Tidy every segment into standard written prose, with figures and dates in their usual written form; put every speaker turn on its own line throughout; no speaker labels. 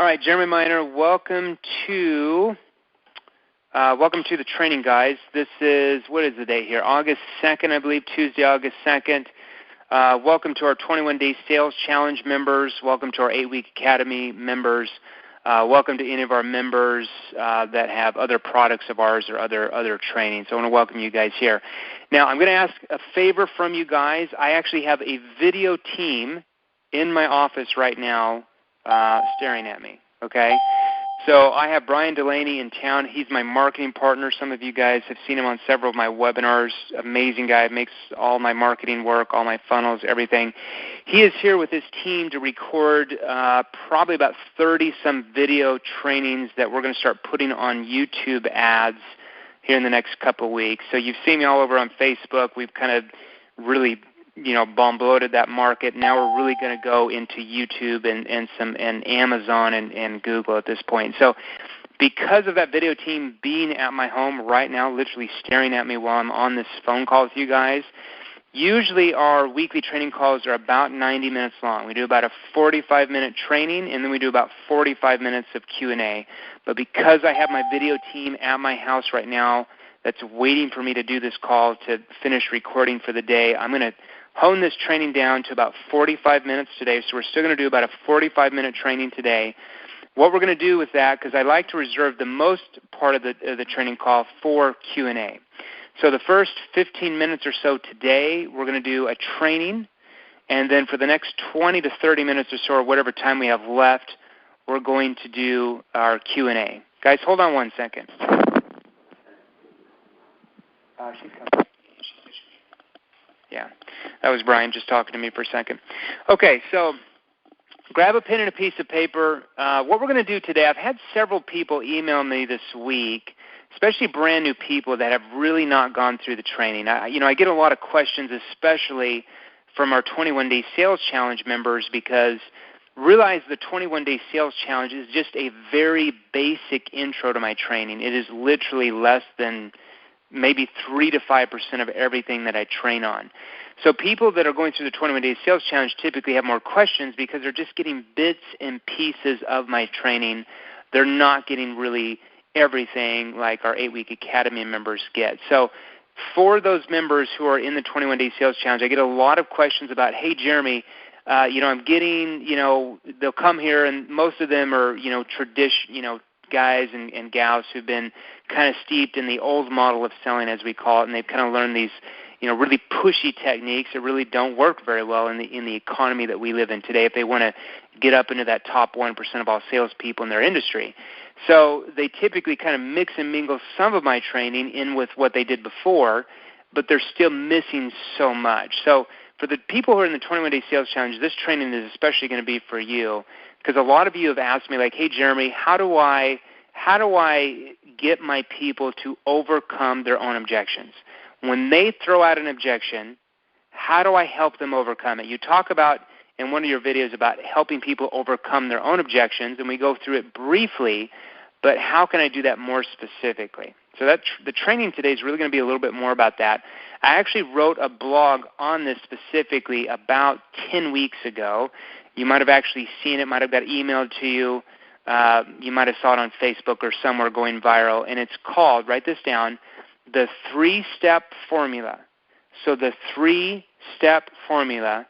All right, Jeremy Miner, welcome to the training, guys. This is, what is the date here? August 2nd, I believe, Tuesday, August 2nd. Welcome to our 21-day sales challenge members. Welcome to our 8-week academy members. Welcome to any of our members that have other products of ours or other trainings. So I want to welcome you guys here. Now, I'm going to ask a favor from you guys. I actually have a video team in my office right now staring at me, okay? So I have Brian Delaney in town. He's my marketing partner. Some of you guys have seen him on several of my webinars. Amazing guy. Makes all my marketing work, all my funnels, everything. He is here with his team to record probably about 30-some video trainings that we're going to start putting on YouTube ads here in the next couple of weeks. So you've seen me all over on Facebook. We've kind of really bomb-bloated that market. Now we're really going to go into YouTube and Amazon and Google at this point. So because of that video team being at my home right now, literally staring at me while I'm on this phone call with you guys, usually our weekly training calls are about 90 minutes long. We do about a 45-minute training, and then we do about 45 minutes of Q&A. But because I have my video team at my house right now that's waiting for me to do this call to finish recording for the day, I'm going to hone this training down to about 45 minutes today. So we're still going to do about a 45-minute training today. What we're going to do with that, because I like to reserve the most part of the training call for Q&A. So the first 15 minutes or so today, we're going to do a training, and then for the next 20 to 30 minutes or so, or whatever time we have left, we're going to do our Q&A. Guys, hold on one second. She's coming. Yeah, that was Brian just talking to me for a second. Okay, so grab a pen and a piece of paper. What we're going to do today, I've had several people email me this week, especially brand new people that have really not gone through the training. I get a lot of questions, especially from our 21-day sales challenge members, because realize the 21-day sales challenge is just a very basic intro to my training. It is literally less than maybe 3 to 5% of everything that I train on. So people that are going through the 21-day sales challenge typically have more questions because they're just getting bits and pieces of my training. They're not getting really everything like our 8-week academy members get. So for those members who are in the 21-day sales challenge, I get a lot of questions about, hey, Jeremy, I'm getting, they'll come here, and most of them are, guys and gals who've been kind of steeped in the old model of selling, as we call it, and they've kind of learned these, really pushy techniques that really don't work very well in the economy that we live in today if they want to get up into that top 1% of all salespeople in their industry. So they typically kind of mix and mingle some of my training in with what they did before, but they're still missing so much. So for the people who are in the 21-day sales challenge, this training is especially going to be for you, because a lot of you have asked me, like, hey, Jeremy, how do I get my people to overcome their own objections? When they throw out an objection, how do I help them overcome it? You talk about in one of your videos about helping people overcome their own objections, and we go through it briefly, but how can I do that more specifically? So the training today is really going to be a little bit more about that. I actually wrote a blog on this specifically about 10 weeks ago. You might have actually seen it, might have got emailed to you. You might have saw it on Facebook or somewhere going viral, and it's called, write this down, the 3-step formula. So the 3-step formula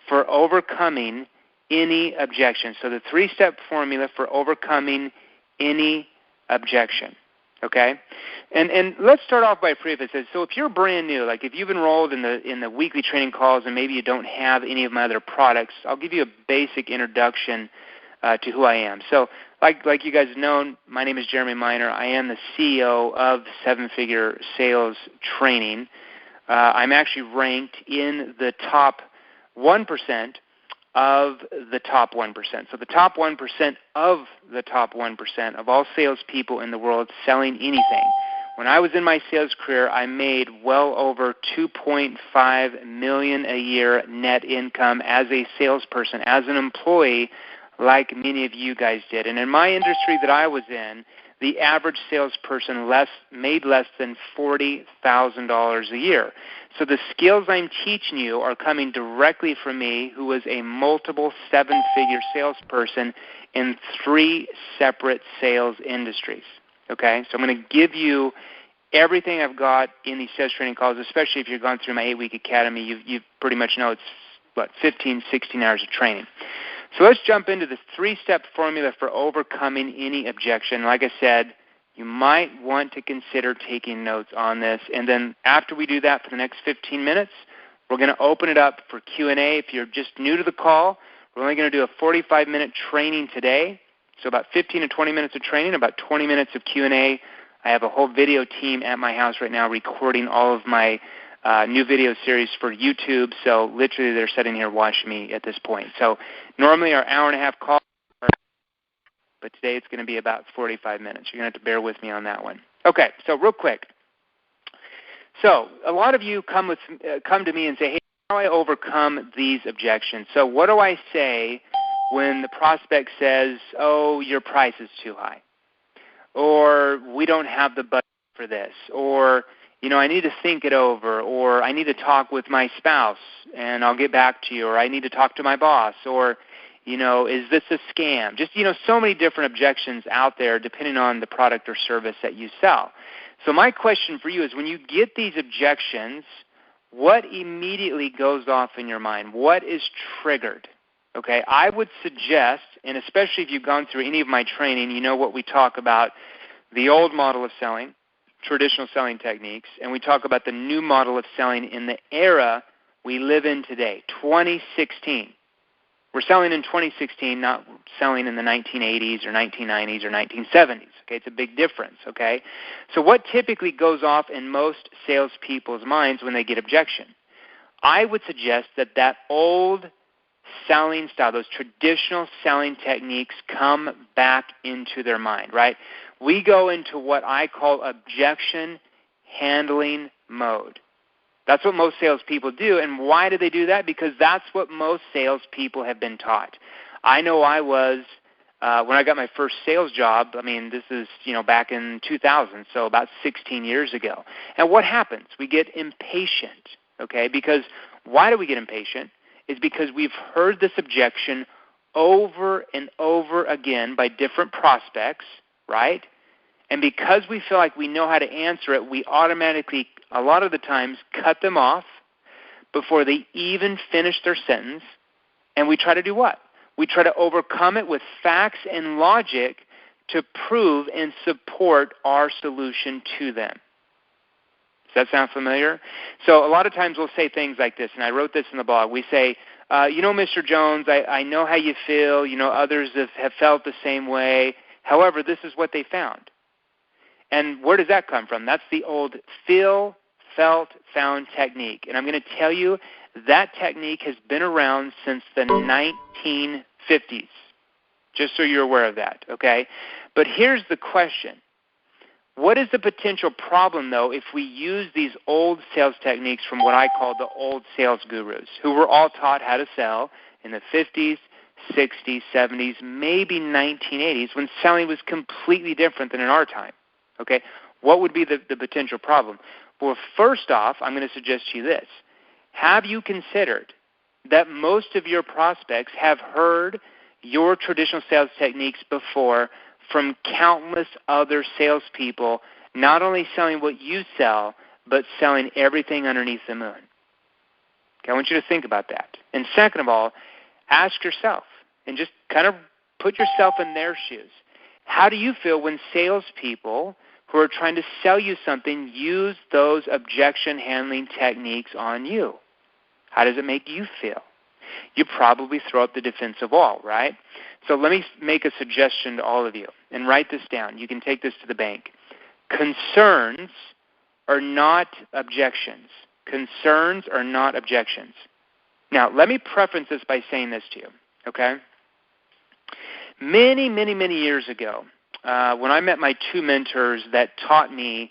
for overcoming any objection. So the 3-step formula for overcoming any objection. Okay? And let's start off by preface. So if you're brand new, like if you've enrolled in the weekly training calls and maybe you don't have any of my other products, I'll give you a basic introduction to who I am. So like you guys have known, my name is Jeremy Miner. I am the CEO of 7-Figure Sales Training. I'm actually ranked in the top 1% of the top 1%. So the top 1% of the top 1% of all salespeople in the world selling anything. When I was in my sales career, I made well over $2.5 million a year net income as a salesperson, as an employee, like many of you guys did. And in my industry that I was in, the average salesperson made less than $40,000 a year. So the skills I'm teaching you are coming directly from me, who was a multiple seven-figure salesperson in 3 separate sales industries. Okay, so I'm going to give you everything I've got in these sales training calls, especially if you've gone through my 8-week academy. You pretty much know it's, 15, 16 hours of training. So let's jump into the 3-step formula for overcoming any objection. Like I said, you might want to consider taking notes on this. And then after we do that for the next 15 minutes, we're going to open it up for Q&A. If you're just new to the call, we're only going to do a 45-minute training today. So about 15 to 20 minutes of training, about 20 minutes of Q&A. I have a whole video team at my house right now recording all of my new video series for YouTube. So literally they're sitting here watching me at this point. So normally our hour-and-a-half call, but today it's going to be about 45 minutes. You're going to have to bear with me on that one. Okay, so real quick. So a lot of you come to me and say, hey, how do I overcome these objections? So what do I say when the prospect says, oh, your price is too high, or we don't have the budget for this, or I need to think it over, or I need to talk with my spouse and I'll get back to you, or I need to talk to my boss, or, is this a scam? Just, so many different objections out there depending on the product or service that you sell. So my question for you is, when you get these objections, what immediately goes off in your mind? What is triggered? Okay, I would suggest, and especially if you've gone through any of my training, you know what we talk about, the old model of selling, traditional selling techniques, and we talk about the new model of selling in the era we live in today, 2016. We're selling in 2016, not selling in the 1980s or 1990s or 1970s. Okay, it's a big difference. Okay, so what typically goes off in most salespeople's minds when they get objection? I would suggest that old selling style, those traditional selling techniques come back into their mind, right? We go into what I call objection handling mode. That's what most salespeople do. And why do they do that? Because that's what most salespeople have been taught. I know I was, when I got my first sales job, this is, back in 2000, so about 16 years ago. And what happens? We get impatient, okay? Because why do we get impatient? Is because we've heard this objection over and over again by different prospects, right? And because we feel like we know how to answer it, we automatically, a lot of the times, cut them off before they even finish their sentence. And we try to do what? We try to overcome it with facts and logic to prove and support our solution to them. Does that sound familiar? So a lot of times we'll say things like this, and I wrote this in the blog. We say, Mr. Jones, I know how you feel. Others have felt the same way. However, this is what they found. And where does that come from? That's the old feel, felt, found technique. And I'm going to tell you that technique has been around since the 1950s, just so you're aware of that, okay? But here's the question. What is the potential problem, though, if we use these old sales techniques from what I call the old sales gurus, who were all taught how to sell in the 50s, 60s, 70s, maybe 1980s, when selling was completely different than in our time? Okay, what would be the potential problem? Well, first off, I'm going to suggest to you this. Have you considered that most of your prospects have heard your traditional sales techniques before from countless other salespeople, not only selling what you sell, but selling everything underneath the moon? Okay, I want you to think about that. And second of all, ask yourself, and just kind of put yourself in their shoes. How do you feel when salespeople who are trying to sell you something use those objection handling techniques on you? How does it make you feel? You probably throw up the defensive wall, right? So let me make a suggestion to all of you, and write this down. You can take this to the bank. Concerns are not objections. Concerns are not objections. Now, let me preface this by saying this to you, okay? Many, many, many years ago, when I met my 2 mentors that taught me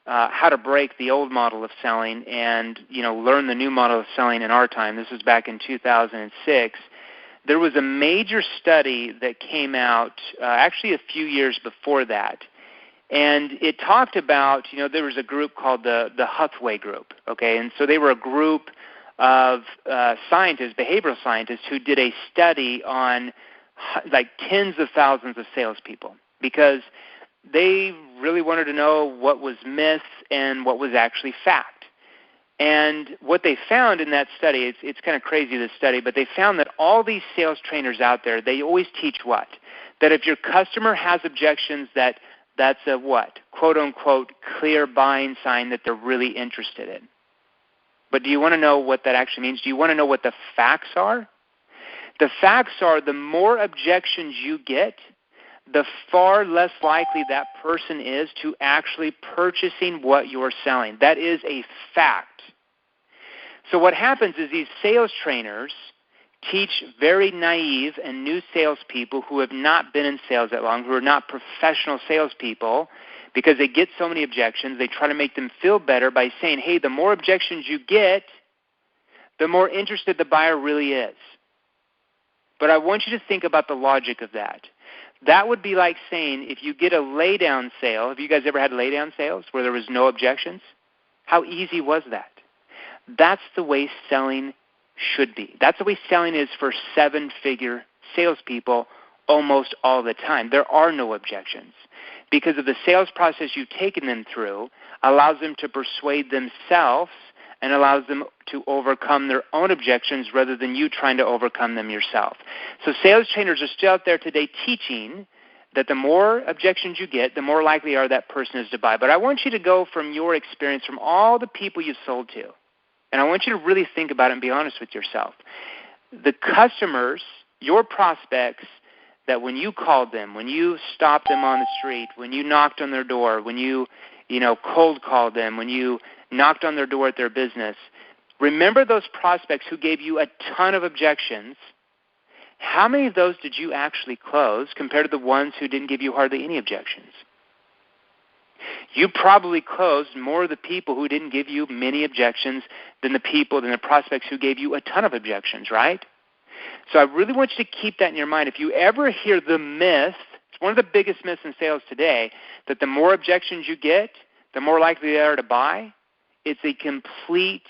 how to break the old model of selling and, learn the new model of selling in our time, this was back in 2006, there was a major study that came out actually a few years before that, And it talked about, there was a group called the Hathaway Group, okay? And so they were a group of scientists, behavioral scientists, who did a study on like tens of thousands of salespeople because they really wanted to know what was myth and what was actually fact. And what they found in that study, it's kind of crazy, this study, but they found that all these sales trainers out there, they always teach what? That if your customer has objections, that's a what? Quote, unquote, clear buying sign that they're really interested in. But do you want to know what that actually means? Do you want to know what the facts are? The facts are the more objections you get, the far less likely that person is to actually purchasing what you're selling. That is a fact. So what happens is these sales trainers teach very naive and new salespeople who have not been in sales that long, who are not professional salespeople, because they get so many objections. They try to make them feel better by saying, hey, the more objections you get, the more interested the buyer really is. But I want you to think about the logic of that. That would be like saying if you get a lay-down sale, have you guys ever had lay-down sales where there was no objections? How easy was that? That's the way selling should be. That's the way selling is for seven-figure salespeople almost all the time. There are no objections because of the sales process you've taken them through allows them to persuade themselves and allows them to overcome their own objections rather than you trying to overcome them yourself. So sales trainers are still out there today teaching that the more objections you get, the more likely are that person is to buy. But I want you to go from your experience, from all the people you've sold to, and I want you to really think about it and be honest with yourself. The customers, your prospects, that when you called them, when you stopped them on the street, when you knocked on their door, when you cold called them, when you knocked on their door at their business, remember those prospects who gave you a ton of objections. How many of those did you actually close compared to the ones who didn't give you hardly any objections? You probably closed more of the people who didn't give you many objections than the prospects who gave you a ton of objections, right? So I really want you to keep that in your mind. If you ever hear the myth, it's one of the biggest myths in sales today, that the more objections you get, the more likely they are to buy. It's a complete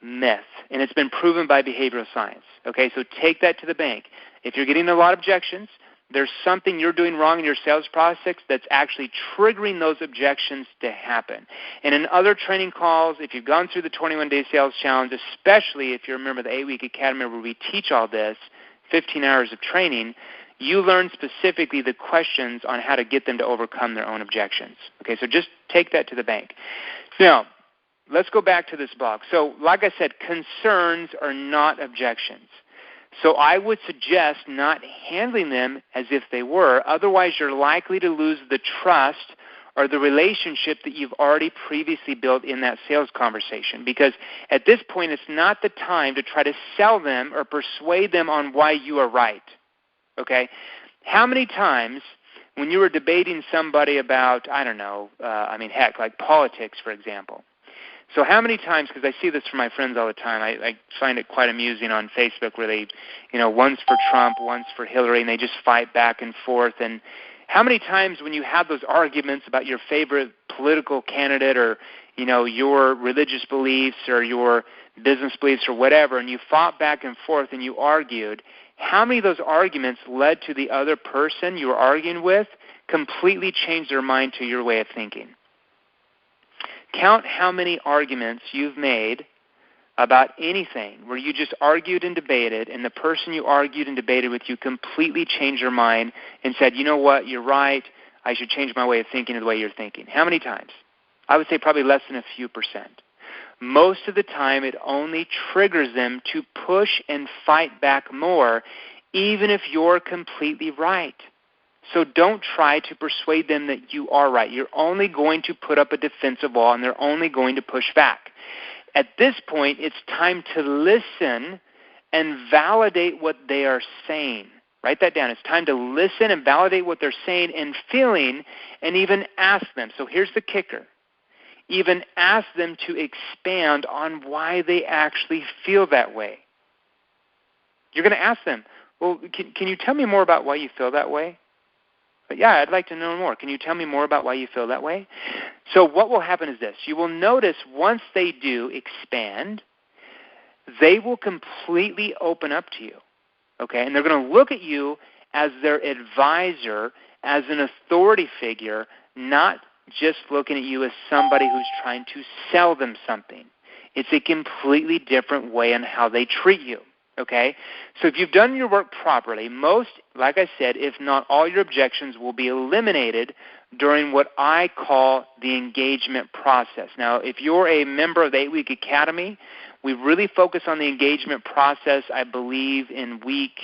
myth, and it's been proven by behavioral science. Okay, so take that to the bank. If you're getting a lot of objections, there's something you're doing wrong in your sales process that's actually triggering those objections to happen. And in other training calls, if you've gone through the 21-day sales challenge, especially if you remember the 8-week academy where we teach all this, 15 hours of training, you learn specifically the questions on how to get them to overcome their own objections. Okay, so just take that to the bank. Now, let's go back to this blog. So like I said, concerns are not objections. So I would suggest not handling them as if they were. Otherwise, you're likely to lose the trust or the relationship that you've already previously built in that sales conversation. Because at this point, it's not the time to try to sell them or persuade them on why you are right. Okay? How many times when you were debating somebody about, like politics, for example. So how many times, because I see this from my friends all the time, I find it quite amusing on Facebook where they, one's for Trump, one's for Hillary, and they just fight back and forth. And how many times when you have those arguments about your favorite political candidate or, your religious beliefs or your business beliefs or whatever, and you fought back and forth and you argued, how many of those arguments led to the other person you were arguing with completely change their mind to your way of thinking? Count how many arguments you've made about anything where you just argued and debated, and the person you argued and debated with you completely changed their mind and said, you know what, you're right, I should change my way of thinking to the way you're thinking. How many times? I would say probably less than a few percent. Most of the time, it only triggers them to push and fight back more, even if you're completely right. So don't try to persuade them that you are right. You're only going to put up a defensive wall, and they're only going to push back. At this point, it's time to listen and validate what they are saying. Write that down. It's time to listen and validate what they're saying and feeling, and even ask them. So here's the kicker. Even ask them to expand on why they actually feel that way. You're going to ask them, well, can you tell me more about why you feel that way? But yeah, I'd like to know more. Can you tell me more about why you feel that way? So what will happen is this. You will notice once they do expand, they will completely open up to you, okay? And they're going to look at you as their advisor, as an authority figure, not just looking at you as somebody who's trying to sell them something. It's a completely different way on how they treat you, okay? So if you've done your work properly, most, like I said, if not all your objections will be eliminated during what I call the engagement process. Now, if you're a member of the 8-Week Academy, we really focus on the engagement process, I believe, in week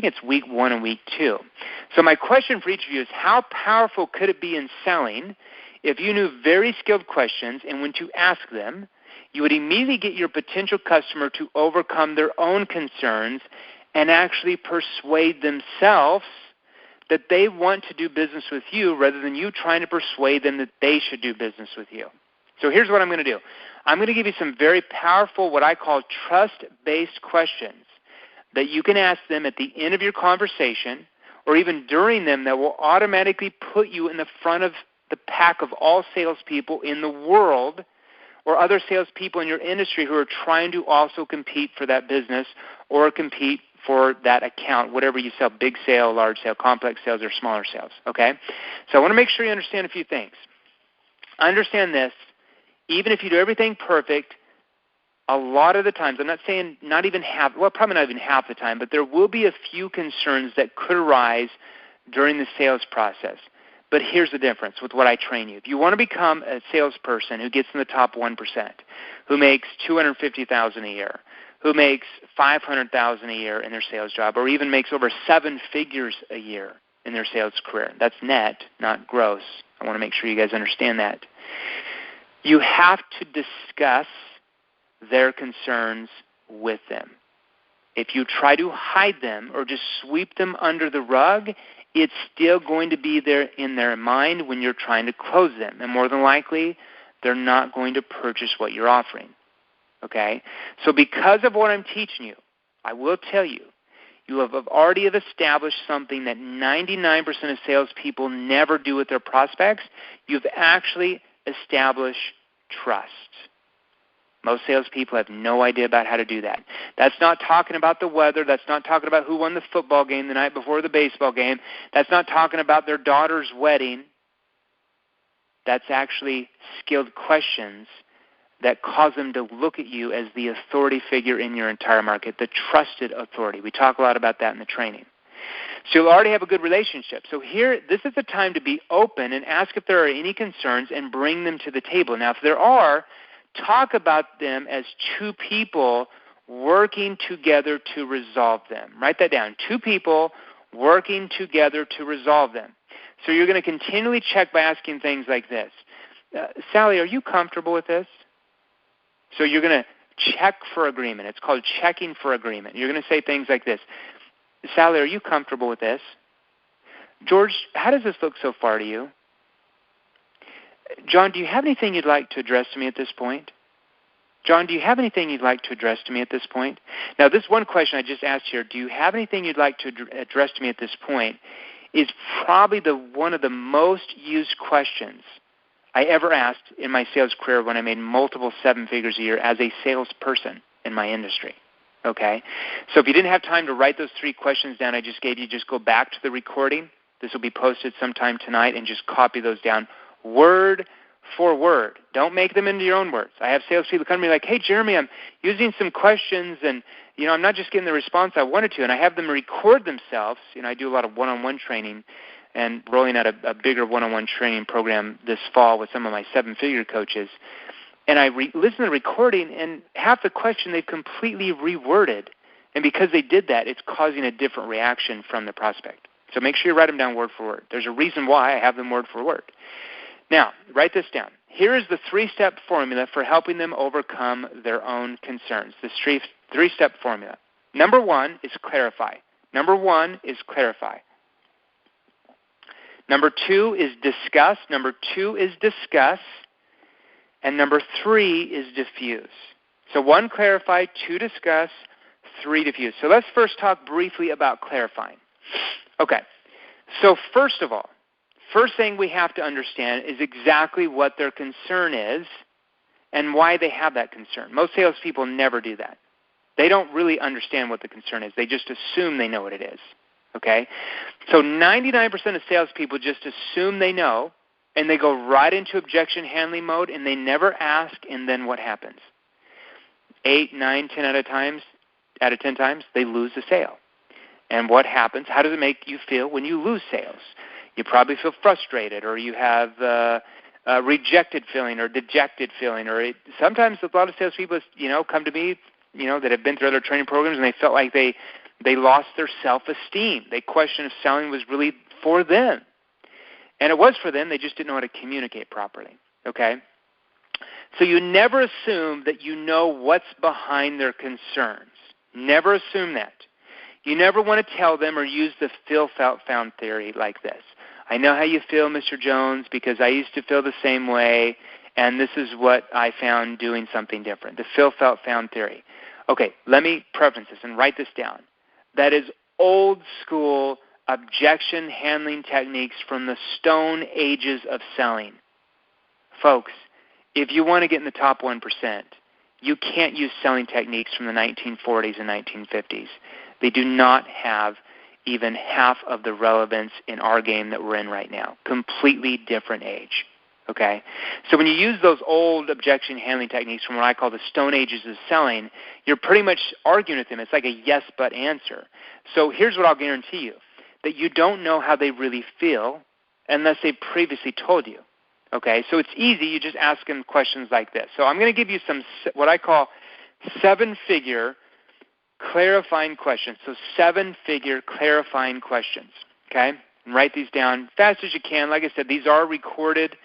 1 and week 2. So my question for each of you is, how powerful could it be in selling if you knew very skilled questions, and when to ask them, you would immediately get your potential customer to overcome their own concerns and actually persuade themselves that they want to do business with you rather than you trying to persuade them that they should do business with you. So here's what I'm going to do. I'm going to give you some very powerful, what I call trust-based questions that you can ask them at the end of your conversation or even during them that will automatically put you in the front of the pack of all salespeople in the world or other salespeople in your industry who are trying to also compete for that business or compete for that account, whatever you sell, big sale, large sale, complex sales, or smaller sales, okay? So I want to make sure you understand a few things. Understand this, even if you do everything perfect, a lot of the times, I'm not saying probably not even half the time, but there will be a few concerns that could arise during the sales process. But here's the difference with what I train you. If you want to become a salesperson who gets in the top 1%, who makes $250,000 a year, who makes $500,000 a year in their sales job, or even makes over 7 figures a year in their sales career, that's net, not gross. I want to make sure you guys understand that. You have to discuss their concerns with them. If you try to hide them or just sweep them under the rug, it's still going to be there in their mind when you're trying to close them. And more than likely, they're not going to purchase what you're offering. Okay? So because of what I'm teaching you, I will tell you, you have already established something that 99% of salespeople never do with their prospects. You've actually established trust. Most salespeople have no idea about how to do that. That's not talking about the weather. That's not talking about who won the football game the night before the baseball game. That's not talking about their daughter's wedding. That's actually skilled questions that cause them to look at you as the authority figure in your entire market, the trusted authority. We talk a lot about that in the training. So you'll already have a good relationship. So here, this is the time to be open and ask if there are any concerns and bring them to the table. Now, if there are, talk about them as two people working together to resolve them. Write that down. Two people working together to resolve them. So you're going to continually check by asking things like this. Sally, are you comfortable with this? So you're going to check for agreement. It's called checking for agreement. You're going to say things like this. Sally, are you comfortable with this? George, how does this look so far to you? John, do you have anything you'd like to address to me at this point? John, do you have anything you'd like to address to me at this point? Now, this one question I just asked here, do you have anything you'd like to address to me at this point, is probably one of the most used questions I ever asked in my sales career when I made multiple 7 figures a year as a salesperson in my industry. Okay? So if you didn't have time to write those 3 questions down I just gave you, just go back to the recording. This will be posted sometime tonight, and just copy those down word for word. Don't make them into your own words. I have salespeople come to me like, hey, Jeremy, I'm using some questions, and I'm not just getting the response I wanted to, and I have them record themselves. I do a lot of one-on-one training and rolling out a bigger one-on-one training program this fall with some of my 7-figure coaches. And I listen to the recording, and half the question they've completely reworded. And because they did that, it's causing a different reaction from the prospect. So make sure you write them down word for word. There's a reason why I have them word for word. Now, write this down. Here is the 3-step formula for helping them overcome their own concerns. This 3-step formula. Number 1 is clarify. Number 1 is clarify. Number 2 is discuss. Number 2 is discuss. And number 3 is diffuse. So 1, clarify, 2, discuss, 3, diffuse. So let's first talk briefly about clarifying. Okay. So first of all, first thing we have to understand is exactly what their concern is and why they have that concern. Most salespeople never do that. They don't really understand what the concern is. They just assume they know what it is. Okay? So 99% of salespeople just assume they know, and they go right into objection handling mode, and they never ask, and then what happens? 8, 9, 10 out of 10 times, they lose the sale. And what happens? How does it make you feel when you lose sales? You probably feel frustrated, or you have a rejected feeling or dejected feeling. Sometimes a lot of salespeople, come to me, that have been through other training programs, and they felt like they lost their self-esteem. They questioned if selling was really for them. And it was for them. They just didn't know how to communicate properly. Okay? So you never assume that you know what's behind their concerns. Never assume that. You never want to tell them or use the feel, felt, found theory like this. I know how you feel, Mr. Jones, because I used to feel the same way, and this is what I found doing something different. The feel, felt, found theory. Okay, let me preference this and write this down. That is old school objection handling techniques from the Stone Ages of selling. Folks, if you want to get in the top 1%, you can't use selling techniques from the 1940s and 1950s. They do not have even half of the relevance in our game that we're in right now. Completely different age. Okay? So when you use those old objection handling techniques from what I call the Stone Ages of selling, you're pretty much arguing with them. It's like a yes but answer. So here's what I'll guarantee you, that you don't know how they really feel unless they previously told you. Okay? So it's easy. You just ask them questions like this. So I'm going to give you some what I call 7-figure clarifying questions. So 7-figure clarifying questions. Okay? And write these down fast as you can. Like I said, these are recorded.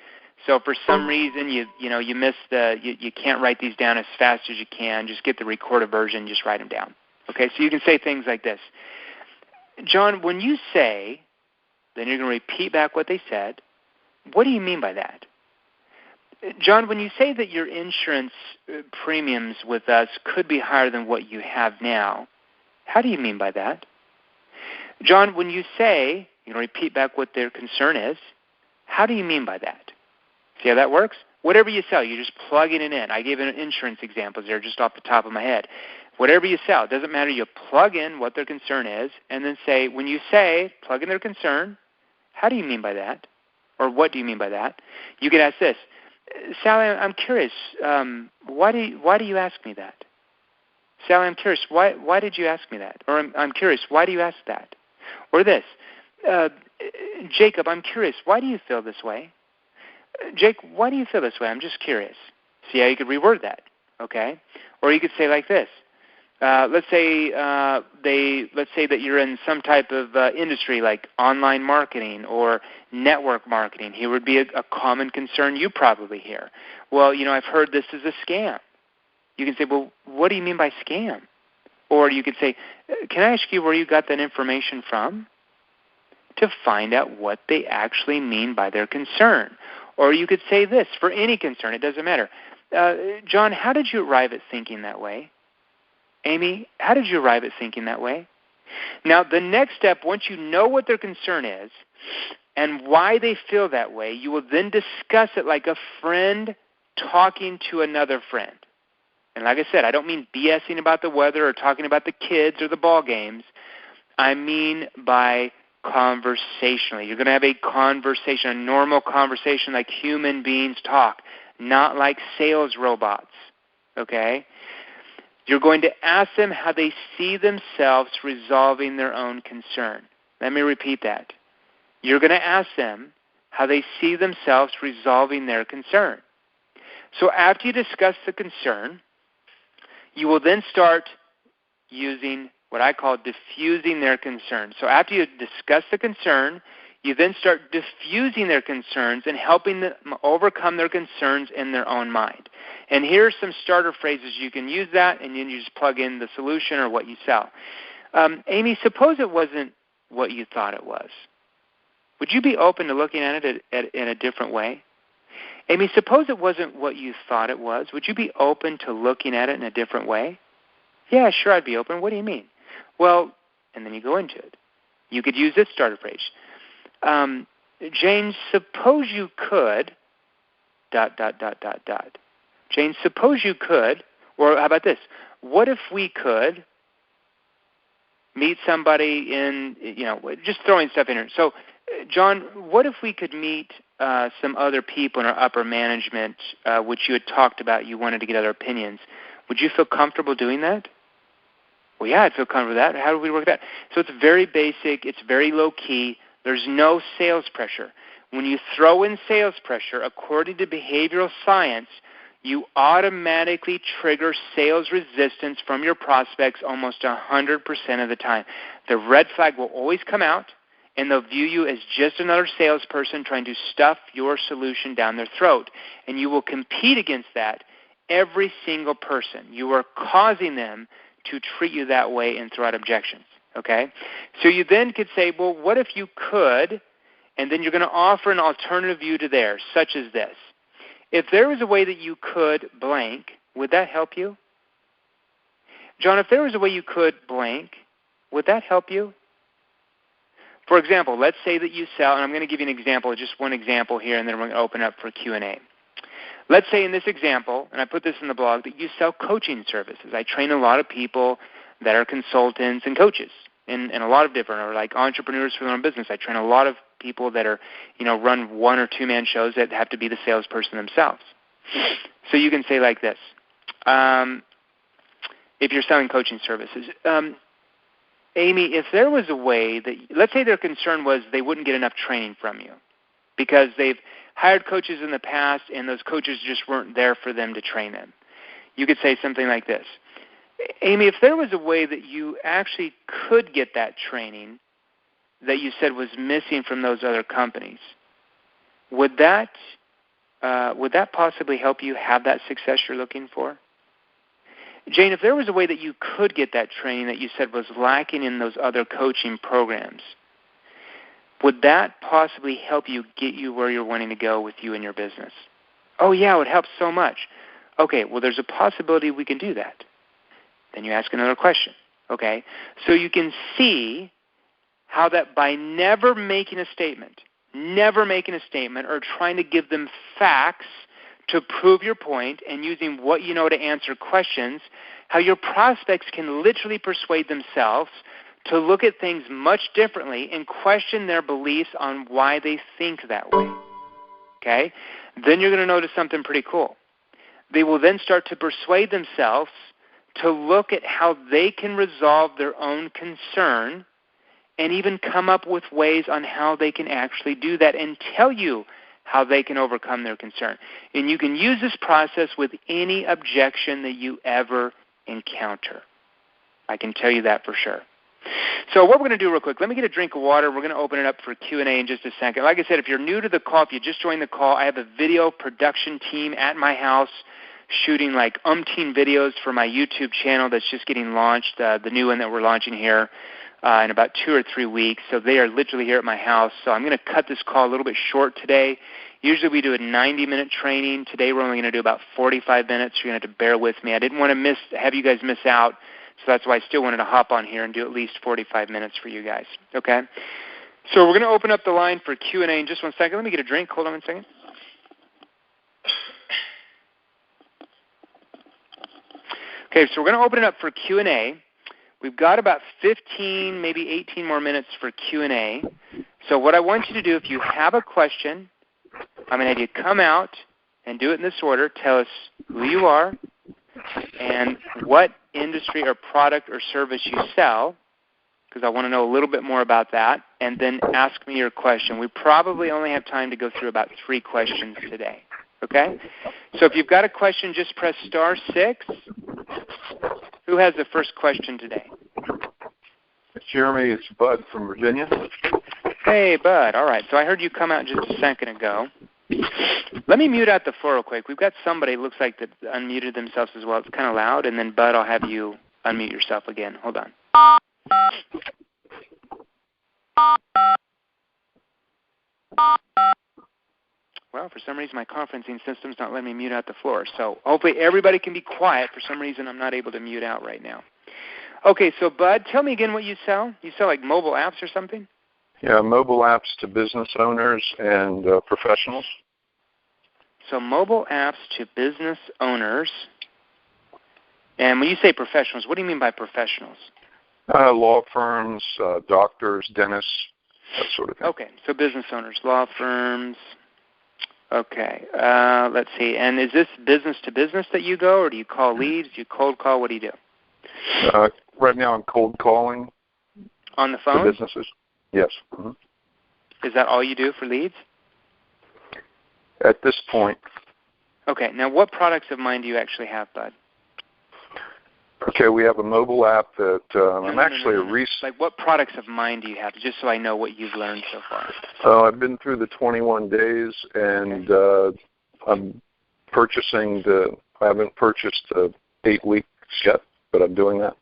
So if for some reason you missed you can't write these down as fast as you can, just get the recorded version, just write them down. Okay? So you can say things like this. John, when you say, then you're going to repeat back what they said. What do you mean by that? John, when you say that your insurance premiums with us could be higher than what you have now, how do you mean by that? John, when you say, repeat back what their concern is, how do you mean by that? See how that works? Whatever you sell, you're just plugging it in. I gave an insurance examples there just off the top of my head. Whatever you sell, it doesn't matter. You plug in what their concern is, and then say, when you say, plug in their concern, how do you mean by that? Or what do you mean by that? You could ask this. Sally, I'm curious. Why do you ask me that? Sally, I'm curious. Why did you ask me that? Or I'm curious. Why do you ask that? Or this. Jacob, I'm curious. Why do you feel this way? Jake, why do you feel this way? I'm just curious. See how you could reword that. Okay. Or you could say like this. Let's say that you're in some type of industry like online marketing or network marketing. Here would be a common concern you probably hear. Well, I've heard this is a scam. You can say, well, what do you mean by scam? Or you could say, can I ask you where you got that information from? To find out what they actually mean by their concern. Or you could say this, for any concern, it doesn't matter. John, how did you arrive at thinking that way? Amy, how did you arrive at thinking that way? Now, the next step, once you know what their concern is and why they feel that way, you will then discuss it like a friend talking to another friend. And like I said, I don't mean BSing about the weather or talking about the kids or the ball games. I mean by conversationally. You're going to have a conversation, a normal conversation like human beings talk, not like sales robots. Okay? You're going to ask them how they see themselves resolving their own concern. Let me repeat that. You're going to ask them how they see themselves resolving their concern. So after you discuss the concern, you will then start using what I call diffusing their concern. So after you discuss the concern, you then start diffusing their concerns and helping them overcome their concerns in their own mind. And here are some starter phrases. You can use that, and then you just plug in the solution or what you sell. Amy, suppose it wasn't what you thought it was. Would you be open to looking at it in a different way? Amy, suppose it wasn't what you thought it was. Would you be open to looking at it in a different way? Yeah, sure, I'd be open. What do you mean? Well, and then you go into it. You could use this starter phrase. Jane, suppose you could, ... Jane, suppose you could, or how about this? What if we could meet somebody in, just throwing stuff in here. So, John, what if we could meet some other people in our upper management, which you had talked about, you wanted to get other opinions. Would you feel comfortable doing that? Well, yeah, I'd feel comfortable with that. How do we work that? So it's very basic. It's very low-key. There's no sales pressure. When you throw in sales pressure, according to behavioral science, you automatically trigger sales resistance from your prospects almost 100% of the time. The red flag will always come out, and they'll view you as just another salesperson trying to stuff your solution down their throat. And you will compete against that every single person. You are causing them to treat you that way and throw out objections. Okay? So you then could say, well, what if you could, and then you're going to offer an alternative view to theirs, such as this. If there was a way that you could blank, would that help you? John, if there was a way you could blank, would that help you? For example, let's say that you sell, and I'm going to give you an example, just one example here, and then we're going to open up for Q&A. Let's say in this example, and I put this in the blog, that you sell coaching services. I train a lot of people that are consultants and coaches in a lot of different, or like entrepreneurs for their own business. I train a lot of people that are, run one or two-man shows that have to be the salesperson themselves. So you can say like this, if you're selling coaching services, Amy, if there was a way that, let's say their concern was they wouldn't get enough training from you because they've hired coaches in the past and those coaches just weren't there for them to train them. You could say something like this, Amy, if there was a way that you actually could get that training that you said was missing from those other companies, would that possibly help you have that success you're looking for? Jane, if there was a way that you could get that training that you said was lacking in those other coaching programs, would that possibly help you get you where you're wanting to go with you and your business? Oh, yeah, it would help so much. Okay, well, there's a possibility we can do that. Then you ask another question. Okay, so you can see how that by never making a statement or trying to give them facts to prove your point and using what you know to answer questions, how your prospects can literally persuade themselves to look at things much differently and question their beliefs on why they think that way. Okay? Then you're going to notice something pretty cool. They will then start to persuade themselves to look at how they can resolve their own concern and even come up with ways on how they can actually do that and tell you how they can overcome their concern. And you can use this process with any objection that you ever encounter. I can tell you that for sure. So what we're going to do real quick, let me get a drink of water. We're going to open it up for Q&A in just a second. Like I said, if you're new to the call, if you just joined the call, I have a video production team at my house shooting like umpteen videos for my YouTube channel that's just getting launched, the new one that we're launching here in about 2 or 3 weeks. So they are literally here at my house. So I'm going to cut this call a little bit short today. Usually we do a 90-minute training. Today we're only going to do about 45 minutes. You're going to have to bear with me. I didn't want to have you guys miss out, so that's why I still wanted to hop on here and do at least 45 minutes for you guys. Okay? So we're going to open up the line for Q&A in just 1 second. Let me get a drink. Hold on 1 second. Okay, so we're going to open it up for Q&A. We've got about 15, maybe 18 more minutes for Q&A. So what I want you to do, if you have a question, I'm going to have you come out and do it in this order. Tell us who you are and what industry or product or service you sell, because I want to know a little bit more about that, and then ask me your question. We probably only have time to go through about 3 questions today. Okay? So if you've got a question, just press *6. Who has the first question today?
Jeremy, it's Bud from Virginia.
Hey, Bud. All right. So I heard you come out just a second ago. Let me mute out the floor real quick. We've got somebody, looks like, that unmuted themselves as well. It's kind of loud. And then, Bud, I'll have you unmute yourself again. Hold on. Well, for some reason, my conferencing system's not letting me mute out the floor. So hopefully everybody can be quiet. For some reason, I'm not able to mute out right now. Okay, so Bud, tell me again what you sell. You sell like mobile apps or something?
Yeah, mobile apps to business owners and professionals.
So mobile apps to business owners. And when you say professionals, what do you mean by professionals?
Law firms, doctors, dentists, that sort of thing.
Okay, so business owners, law firms. Okay, let's see. And is this business to business that you go, or do you call leads? Do you cold call? What do you do?
Right now I'm cold calling.
On the phone?
To businesses. Yes. Mm-hmm.
Is that all you do for leads?
At this point.
Okay, now what products of mine do you actually have, Bud?
Okay, we have a mobile app that I'm actually a
Like what products of mine do you have, just so I know what you've learned so far?
I've been through the 21 days, and I'm purchasing I haven't purchased the 8 weeks yet, but I'm doing that.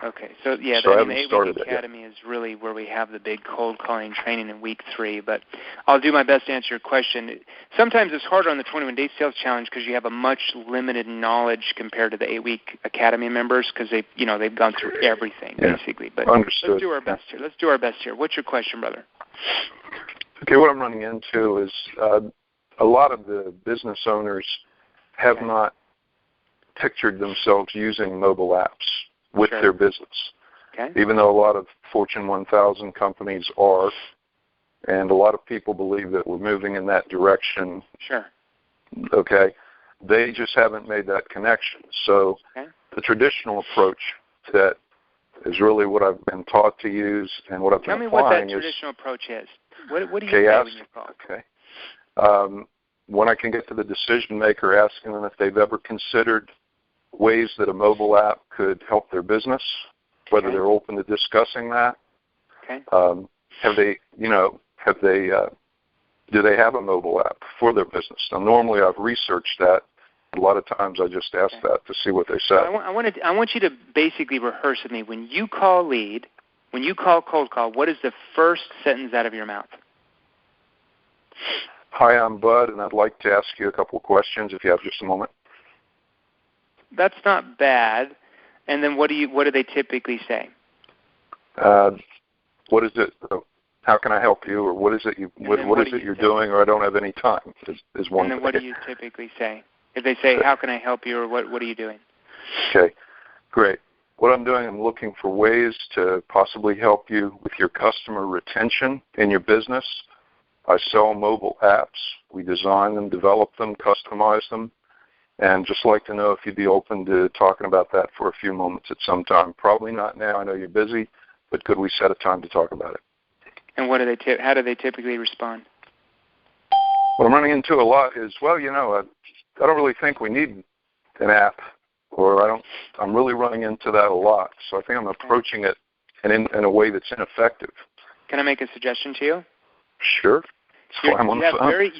Okay, so yeah,
so
the 8-Week Academy is really where we have the big cold calling training in week 3, but I'll do my best to answer your question. Sometimes it's harder on the 21-day sales challenge because you have a much limited knowledge compared to the 8-Week Academy members because they've gone through everything basically. But
Understood.
Let's do our best here. Let's do our best here. What's your question, brother?
Okay, what I'm running into is a lot of the business owners have not pictured themselves using mobile apps with their business. Okay. Even though a lot of Fortune 1000 companies are, and a lot of people believe that we're moving in that direction.
Sure.
Okay. They just haven't made that connection. So the traditional approach that is really what I've been taught to use and what I've been applying is...
Tell me what that traditional approach is. What do you say when you call?
Okay. When I can get to the decision maker, asking them if they've ever considered ways that a mobile app could help their business, whether they're open to discussing that.
Okay.
Do they have a mobile app for their business? Now, normally I've researched that. A lot of times I just ask that to see what they say.
I want you to basically rehearse with me. When you call lead, when you call cold call, what is the first sentence out of your mouth?
Hi, I'm Bud, and I'd like to ask you a couple of questions if you have just a moment.
That's not bad. And then what do they typically say?
What is it? How can I help you? Or what is it you're doing? Or I don't have any time. Is one.
And then what do you typically say? If they say, how can I help you? Or what are you doing?
Okay, great. What I'm doing, I'm looking for ways to possibly help you with your customer retention in your business. I sell mobile apps. We design them, develop them, customize them. And just like to know if you'd be open to talking about that for a few moments at some time. Probably not now. I know you're busy, but could we set a time to talk about it?
And how do they typically respond?
What I'm running into a lot is, I don't really think we need an app, or I'm really running into that a lot. So I think I'm approaching it in a way that's ineffective.
Can I make a suggestion to you?
Sure.
You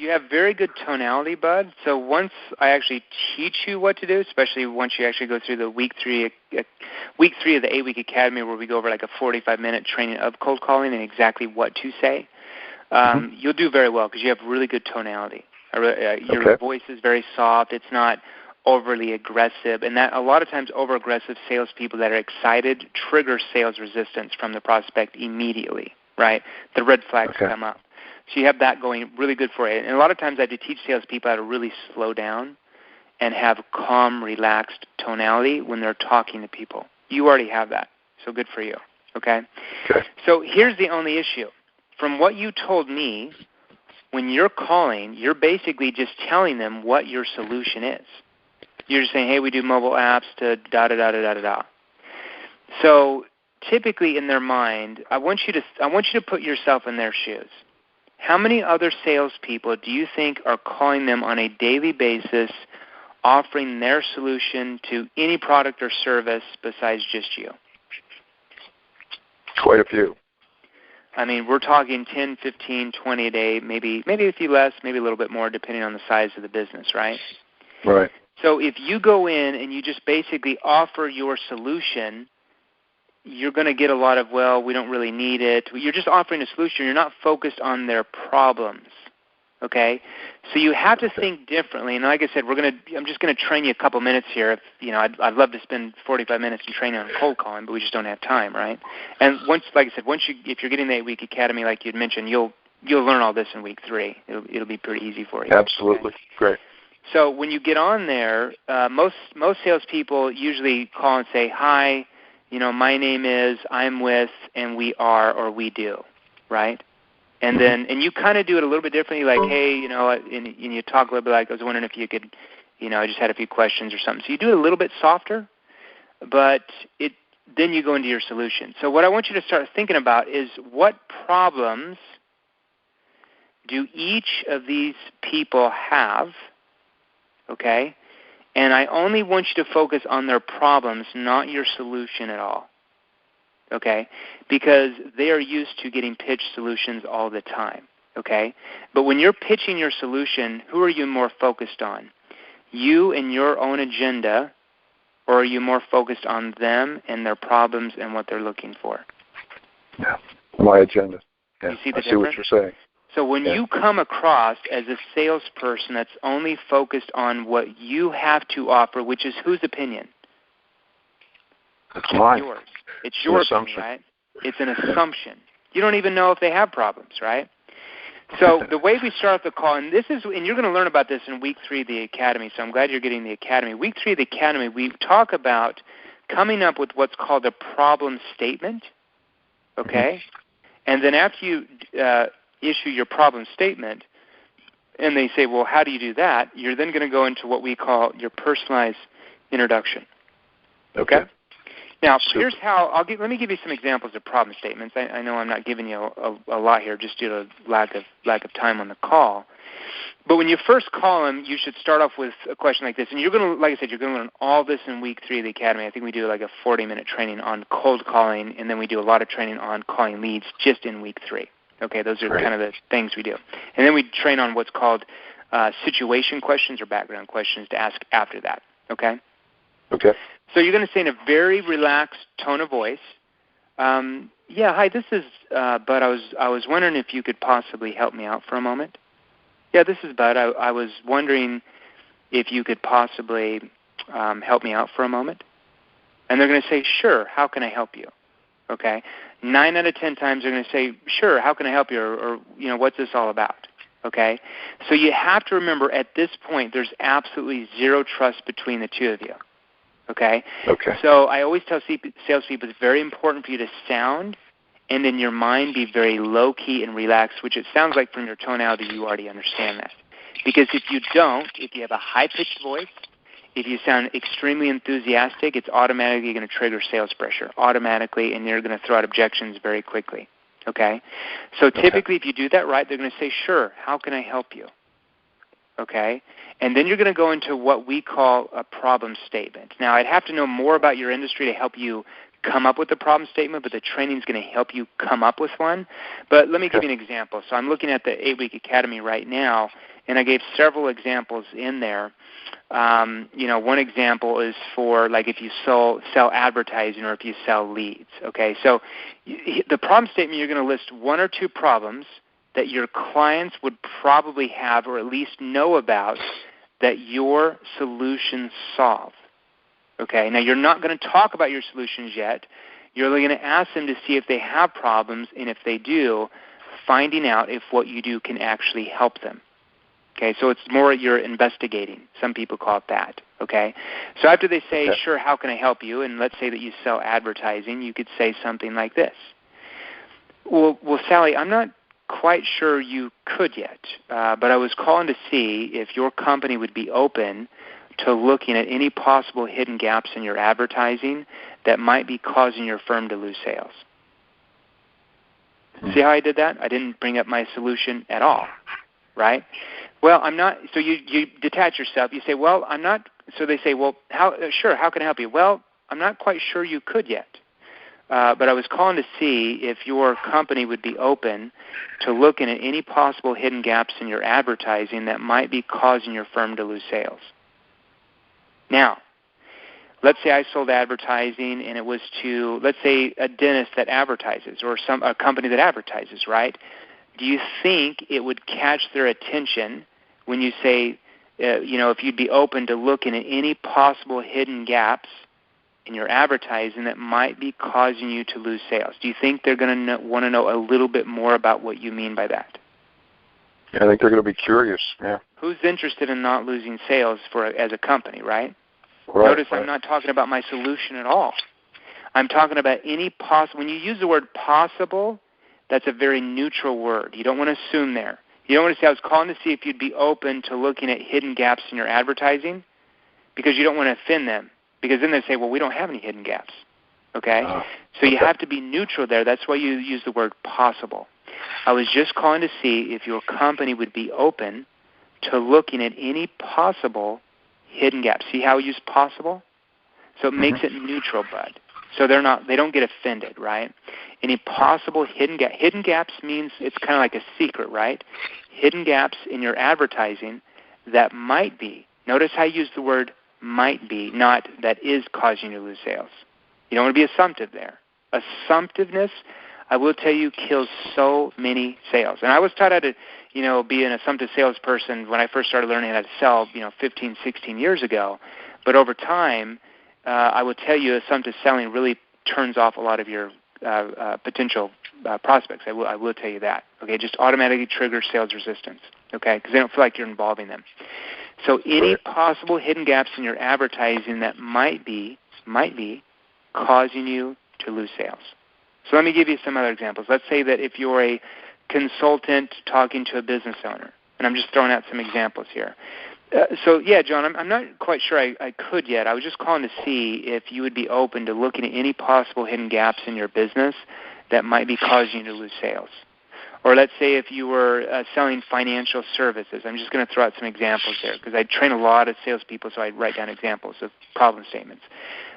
have very good tonality, Bud. So once I actually teach you what to do, especially once you actually go through the week 3 of the 8-Week Academy, where we go over like a 45-minute training of cold calling and exactly what to say, you'll do very well because you have really good tonality. Your voice is very soft. It's not overly aggressive, and that a lot of times over-aggressive salespeople that are excited trigger sales resistance from the prospect immediately. Right? The red flags come up. So you have that going really good for you. And a lot of times I do teach salespeople how to really slow down and have calm, relaxed tonality when they're talking to people. You already have that, so good for you, okay? So here's the only issue. From what you told me, when you're calling, you're basically just telling them what your solution is. You're just saying, hey, we do mobile apps to da-da-da-da-da-da-da. So typically in their mind, I want you to put yourself in their shoes. How many other salespeople do you think are calling them on a daily basis, offering their solution to any product or service besides just you?
Quite a few.
I mean, we're talking 10, 15, 20 a day, maybe a few less, maybe a little bit more, depending on the size of the business, right?
Right.
So if you go in and you just basically offer your solution, you're going to get a lot of, we don't really need it. You're just offering a solution. You're not focused on their problems, Okay, so you have to think differently. And like I said, I'm just going to train you a couple minutes here. If, I'd love to spend 45 minutes in training on cold calling, but we just don't have time, right? And like I said, if you're getting the 8-week academy, like you'd mentioned, you'll learn all this in week 3. It'll be pretty easy for you.
Absolutely, okay? Great.
So when you get on there, most salespeople usually call and say, "Hi, my name is, I'm with, and we are, or we do," right? And you kind of do it a little bit differently, like, "Hey, and you talk a little bit like, I was wondering if you could, I just had a few questions or something." So you do it a little bit softer, but then you go into your solution. So what I want you to start thinking about is, what problems do each of these people have, okay? And I only want you to focus on their problems, not your solution at all. Okay, because they are used to getting pitched solutions all the time, okay? But when you're pitching your solution, who are you more focused on? You and your own agenda, or are you more focused on them and their problems and what they're looking for?
Yeah, my agenda. Yeah.
You see the
I see what you're saying.
So when you come across as a salesperson that's only focused on what you have to offer, which is whose opinion?
It's mine.
Yours. It's your opinion, right? It's an assumption. You don't even know if they have problems, right? So the way we start off the call, and you're going to learn about this in week 3 of the Academy, so I'm glad you're getting the Academy. Week 3 of the Academy, we talk about coming up with what's called a problem statement, okay? And then after you issue your problem statement, and they say, well, how do you do that? You're then going to go into what we call your personalized introduction, okay? Now, here's how let me give you some examples of problem statements. I know I'm not giving you a lot here just due to lack of time on the call. But when you first call them, you should start off with a question like this. And you're going to, like I said, you're going to learn all this in week 3 of the Academy. I think we do like a 40-minute training on cold calling, and then we do a lot of training on calling leads just in week 3. Okay, those are kind of the things we do. And then we train on what's called situation questions or background questions to ask after that. Okay?
Okay.
So you're going to say in a very relaxed tone of voice, "Yeah, hi, this is Bud. I was wondering if you could possibly help me out for a moment." "Yeah, this is Bud. I was wondering if you could possibly help me out for a moment." And they're going to say, "Sure, how can I help you?" Okay. 9 out of 10 times they're going to say, "Sure, how can I help you?" or "What's this all about?" Okay. So you have to remember at this point there's absolutely zero trust between the two of you. Okay? So I always tell salespeople it's very important for you to sound and in your mind be very low-key and relaxed, which it sounds like from your tonality you already understand that. Because if you don't, if you have a high-pitched voice, if you sound extremely enthusiastic, it's automatically going to trigger sales pressure, automatically, and you're going to throw out objections very quickly. Okay? So typically if you do that right, they're going to say, "Sure, how can I help you?" Okay? And then you're going to go into what we call a problem statement. Now, I'd have to know more about your industry to help you come up with the problem statement, but the training is going to help you come up with one. But let me give you an example. So I'm looking at the 8-week Academy right now, and I gave several examples in there. One example is for like if you sell advertising or if you sell leads. Okay, so the problem statement, you're going to list 1 or 2 problems that your clients would probably have or at least know about that your solutions solve. Okay, now you're not going to talk about your solutions yet. You're only going to ask them to see if they have problems, and if they do, finding out if what you do can actually help them. Okay, so it's more you're investigating. Some people call it that. Okay, so after they say, "Sure, how can I help you?" and let's say that you sell advertising, you could say something like this. Well, Sally, I'm not quite sure you could yet, but I was calling to see if your company would be open to looking at any possible hidden gaps in your advertising that might be causing your firm to lose sales. See how I did that? I didn't bring up my solution at all, right? Well, I'm not. So you detach yourself. You say, "Well, I'm not." So they say, "Well, sure, how can I help you?" "Well, I'm not quite sure you could yet. But I was calling to see if your company would be open to looking at any possible hidden gaps in your advertising that might be causing your firm to lose sales." Now, let's say I sold advertising and it was to, let's say, a dentist that advertises or a company that advertises, right? do you think it would catch their attention when you say, if you'd be open to looking at any possible hidden gaps in your advertising that might be causing you to lose sales? Do you think they're going to want to know a little bit more about what you mean by that?
Yeah, I think they're going to be curious, yeah.
Who's interested in not losing sales as a company, right?
Right,
Notice
right.
I'm not talking about my solution at all. I'm talking about any possible. When you use the word possible, that's a very neutral word. You don't want to assume there. You don't want to say, I was calling to see if you'd be open to looking at hidden gaps in your advertising, because you don't want to offend them. Because then they say, well, we don't have any hidden gaps. Okay? So you have to be neutral there. That's why you use the word possible. I was just calling to see if your company would be open to looking at any possible hidden gaps. See how I use possible? So it makes it neutral, Bud. So they don't get offended, right? Any possible hidden gaps. Hidden gaps means it's kind of like a secret, right? Hidden gaps in your advertising that might be. Notice how I use the word might be, not that is causing you to lose sales. You don't want to be assumptive there. Assumptiveness, I will tell you, kills so many sales. And I was taught how to, be an assumptive salesperson when I first started learning how to sell, 15, 16 years ago. But over time, I will tell you, assumptive selling really turns off a lot of your potential prospects. I will tell you that. Okay, just automatically triggers sales resistance. Okay, because they don't feel like you're involving them. So any possible hidden gaps in your advertising that might be causing you to lose sales. So let me give you some other examples. Let's say that if you're a consultant talking to a business owner, and I'm just throwing out some examples here. John, I'm not quite sure I could yet. I was just calling to see if you would be open to looking at any possible hidden gaps in your business that might be causing you to lose sales. Or let's say if you were selling financial services. I'm just going to throw out some examples there because I train a lot of salespeople, so I write down examples of problem statements.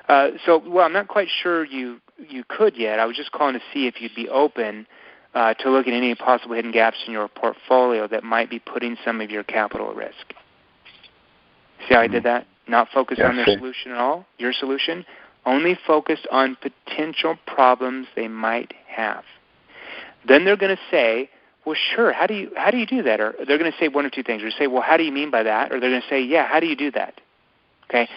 I'm not quite sure you could yet. I was just calling to see if you'd be open to looking at any possible hidden gaps in your portfolio that might be putting some of your capital at risk. See how I did that? Not focused on their solution at all, your solution, only focused on potential problems they might have. Then they're going to say, well, sure, how do you do that? Or they're going to say one of two things. They're going to say, well, how do you mean by that? Or they're going to say, yeah, how do you do that? Okay,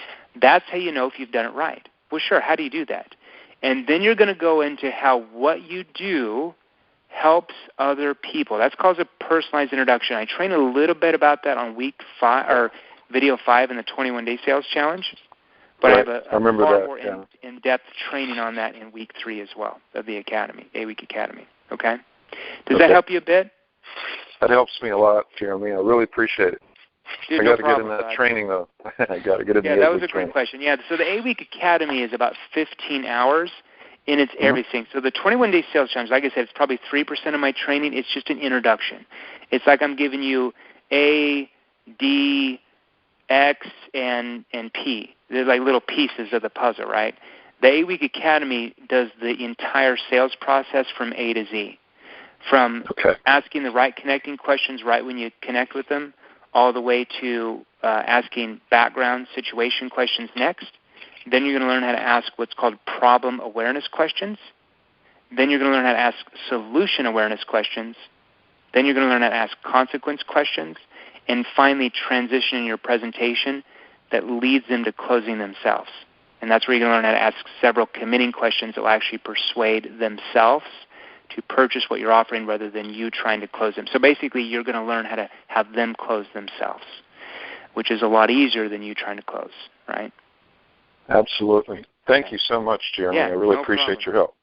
that's how you know if you've done it right. Well, sure, how do you do that? And then you're going to go into how what you do helps other people. That's called a personalized introduction. I train a little bit about that on week 5 or video 5 in the 21-day sales challenge. But I have a far more in-depth training on that in week 3 as well of the Academy, A-Week Academy. Okay? Does that help you a bit?
That helps me a lot, Jeremy. I really appreciate it.
Dude,
I got to get in that training, though. I got to get in the A-Week training.
Yeah, that was a great question. Yeah, so the A-Week Academy is about 15 hours, and it's everything. So the 21-day sales challenge, like I said, it's probably 3% of my training. It's just an introduction. It's like I'm giving you A, D, X, and P. They're like little pieces of the puzzle, right? The A-Week Academy does the entire sales process from A to Z, from asking the right connecting questions right when you connect with them, all the way to asking background situation questions next. Then you're going to learn how to ask what's called problem awareness questions. Then you're going to learn how to ask solution awareness questions. Then you're going to learn how to ask consequence questions. And finally, transition in your presentation that leads them to closing themselves. And that's where you're going to learn how to ask several committing questions that will actually persuade themselves to purchase what you're offering rather than you trying to close them. So basically, you're going to learn how to have them close themselves, which is a lot easier than you trying to close, right?
Absolutely. Thank you so much, Jeremy. I really appreciate your help.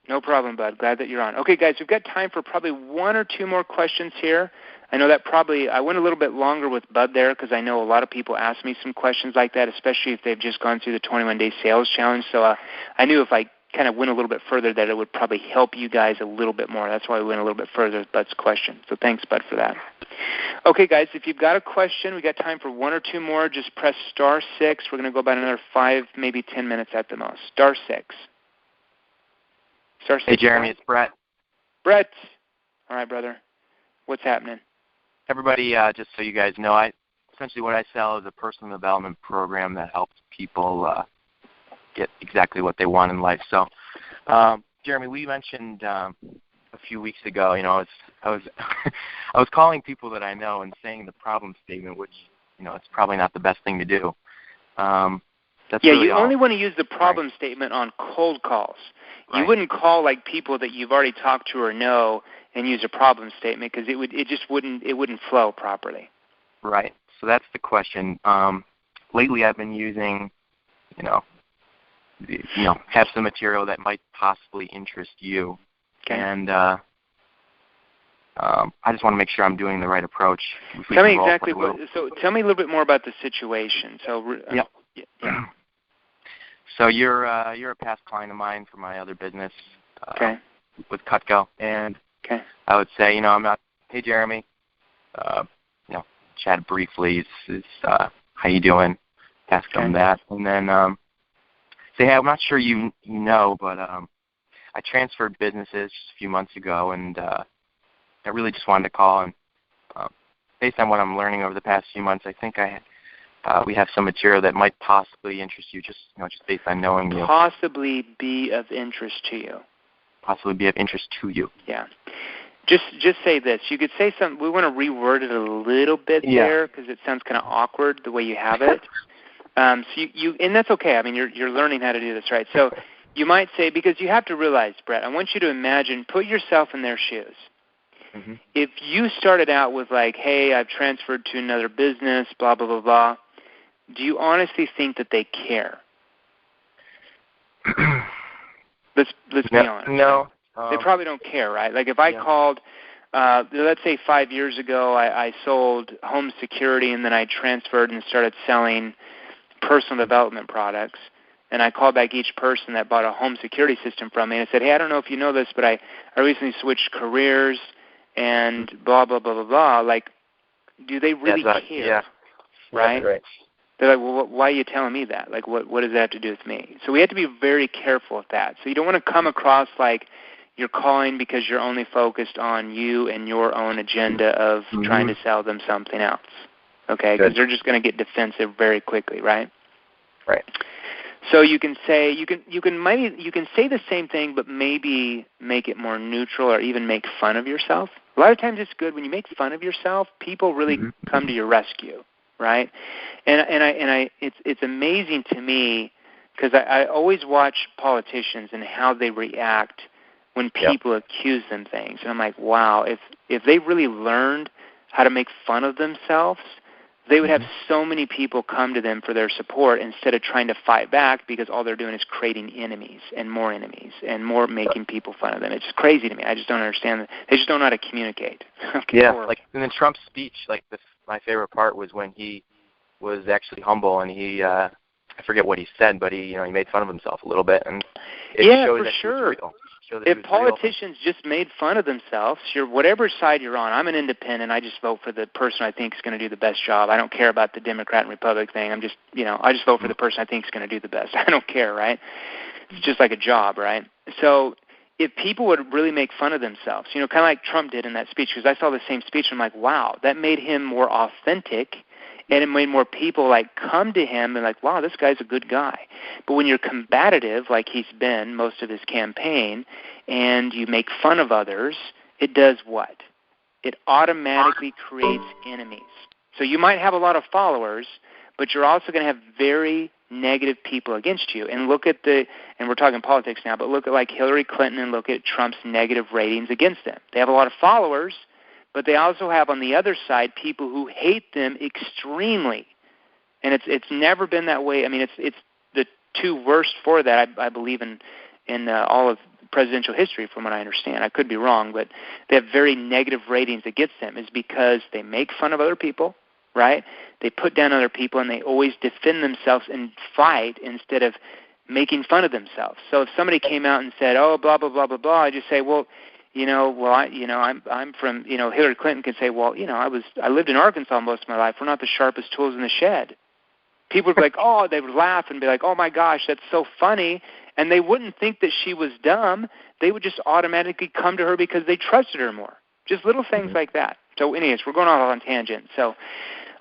No problem, bud. Glad that you're on. Okay, guys, we've got time for probably 1 or 2 more questions here. I know that I went a little bit longer with Bud there because I know a lot of people ask me some questions like that, especially if they've just gone through the 21-day sales challenge. So I knew if I kind of went a little bit further that it would probably help you guys a little bit more. That's why we went a little bit further with Bud's question. So thanks, Bud, for that. Okay, guys, if you've got a question, we got time for 1 or 2 more. Just press *6. We're going to go about another 5, maybe 10 minutes at the most. *6. *6.
Hey, Jeremy, it's Brett.
Brett. All right, brother. What's happening?
Everybody, just so you guys know, essentially what I sell is a personal development program that helps people get exactly what they want in life. So, Jeremy, we mentioned a a few weeks ago, I was I was calling people that I know and saying the problem statement, which it's probably not the best thing to do. That's
yeah,
really
you
all.
only want to use the problem statement on cold calls. You
Right.
wouldn't call like people that you've already talked to or know and use a problem statement because it wouldn't flow properly.
Right. So that's the question. Lately, I've been using, have some material that might possibly interest you,
Okay.
and I just want to make sure I'm doing the right approach.
Tell me exactly So tell me a little bit more about the situation.
Yep.
Yeah.
So you're a past client of mine for my other business.
Okay.
With Cutco, and
Okay.
I would say, I'm not. Hey, Jeremy. Chat briefly. How you doing? Ask him that, and then say, hey, I'm not sure you know, but I transferred businesses just a few months ago, and I really just wanted to call and based on what I'm learning over the past few months, I think we have some material that might possibly interest you, just based on knowing you.
Possibly be of interest to you.
Possibly be of interest to you.
Yeah. Just say this. You could say something. We want to reword it a little bit there because it sounds kind of awkward the way you have it. So you and that's okay. I mean, you're learning how to do this, right? So you might say, because you have to realize, Brett, I want you to imagine, put yourself in their shoes.
Mm-hmm.
If you started out with like, hey, I've transferred to another business, blah, blah, blah, blah, do you honestly think that they care? Let's be honest.
No.
They probably don't care, right? Like if I called, let's say 5 years ago, I sold home security and then I transferred and started selling personal development products, and I called back each person that bought a home security system from me and I said, hey, I don't know if you know this, but I recently switched careers and blah, blah, blah, blah, blah. Like, do they really care?
Yeah.
Right?
Right.
They're like, well, why are you telling me that? Like, what does that have to do with me? So we have to be very careful with that. So you don't want to come across like you're calling because you're only focused on you and your own agenda of trying to sell them something else. Okay? Because they're just going to get defensive very quickly, right?
Right.
So you can say you can say the same thing, but maybe make it more neutral or even make fun of yourself. A lot of times it's good when you make fun of yourself. People really come to your rescue, right? And it's amazing to me because I always watch politicians and how they react when people accuse them things, and I'm like, wow, if they really learned how to make fun of themselves, they would have so many people come to them for their support instead of trying to fight back because all they're doing is creating enemies and more making people fun of them. It's crazy to me. I just don't understand that. They just don't know how to communicate.
Like in the Trump speech, my favorite part was when he was actually humble and he I forget what he said, but he made fun of himself a little bit, and it showed that he was real. If
politicians just made fun of themselves, whatever side you're on, I'm an independent. I just vote for the person I think is going to do the best job. I don't care about the Democrat and Republican thing. I just vote for the person I think is going to do the best. I don't care, right? It's just like a job, right? So if people would really make fun of themselves, kind of like Trump did in that speech, because I saw the same speech and I'm like, wow, that made him more authentic. And it made more people come to him and wow, this guy's a good guy. But when you're combative, like he's been most of his campaign, and you make fun of others, it does what? It automatically creates enemies. So you might have a lot of followers, but you're also going to have very negative people against you. And look at and we're talking politics now, but look at Hillary Clinton and look at Trump's negative ratings against them. They have a lot of followers, but they also have on the other side people who hate them extremely, and it's never been that way. I mean, it's the two worst for that. I believe in all of presidential history, from what I understand. I could be wrong, but they have very negative ratings against them. Is because they make fun of other people, right? They put down other people, and they always defend themselves and fight instead of making fun of themselves. So if somebody came out and said, "Oh, blah blah blah blah blah," I just say, "Well, I'm from, Hillary Clinton can say, well, I lived in Arkansas most of my life. We're not the sharpest tools in the shed." People would be like, oh, they would laugh and be like, oh my gosh, that's so funny. And they wouldn't think that she was dumb. They would just automatically come to her because they trusted her more. Just little things like that. So anyways, we're going off on a tangent. So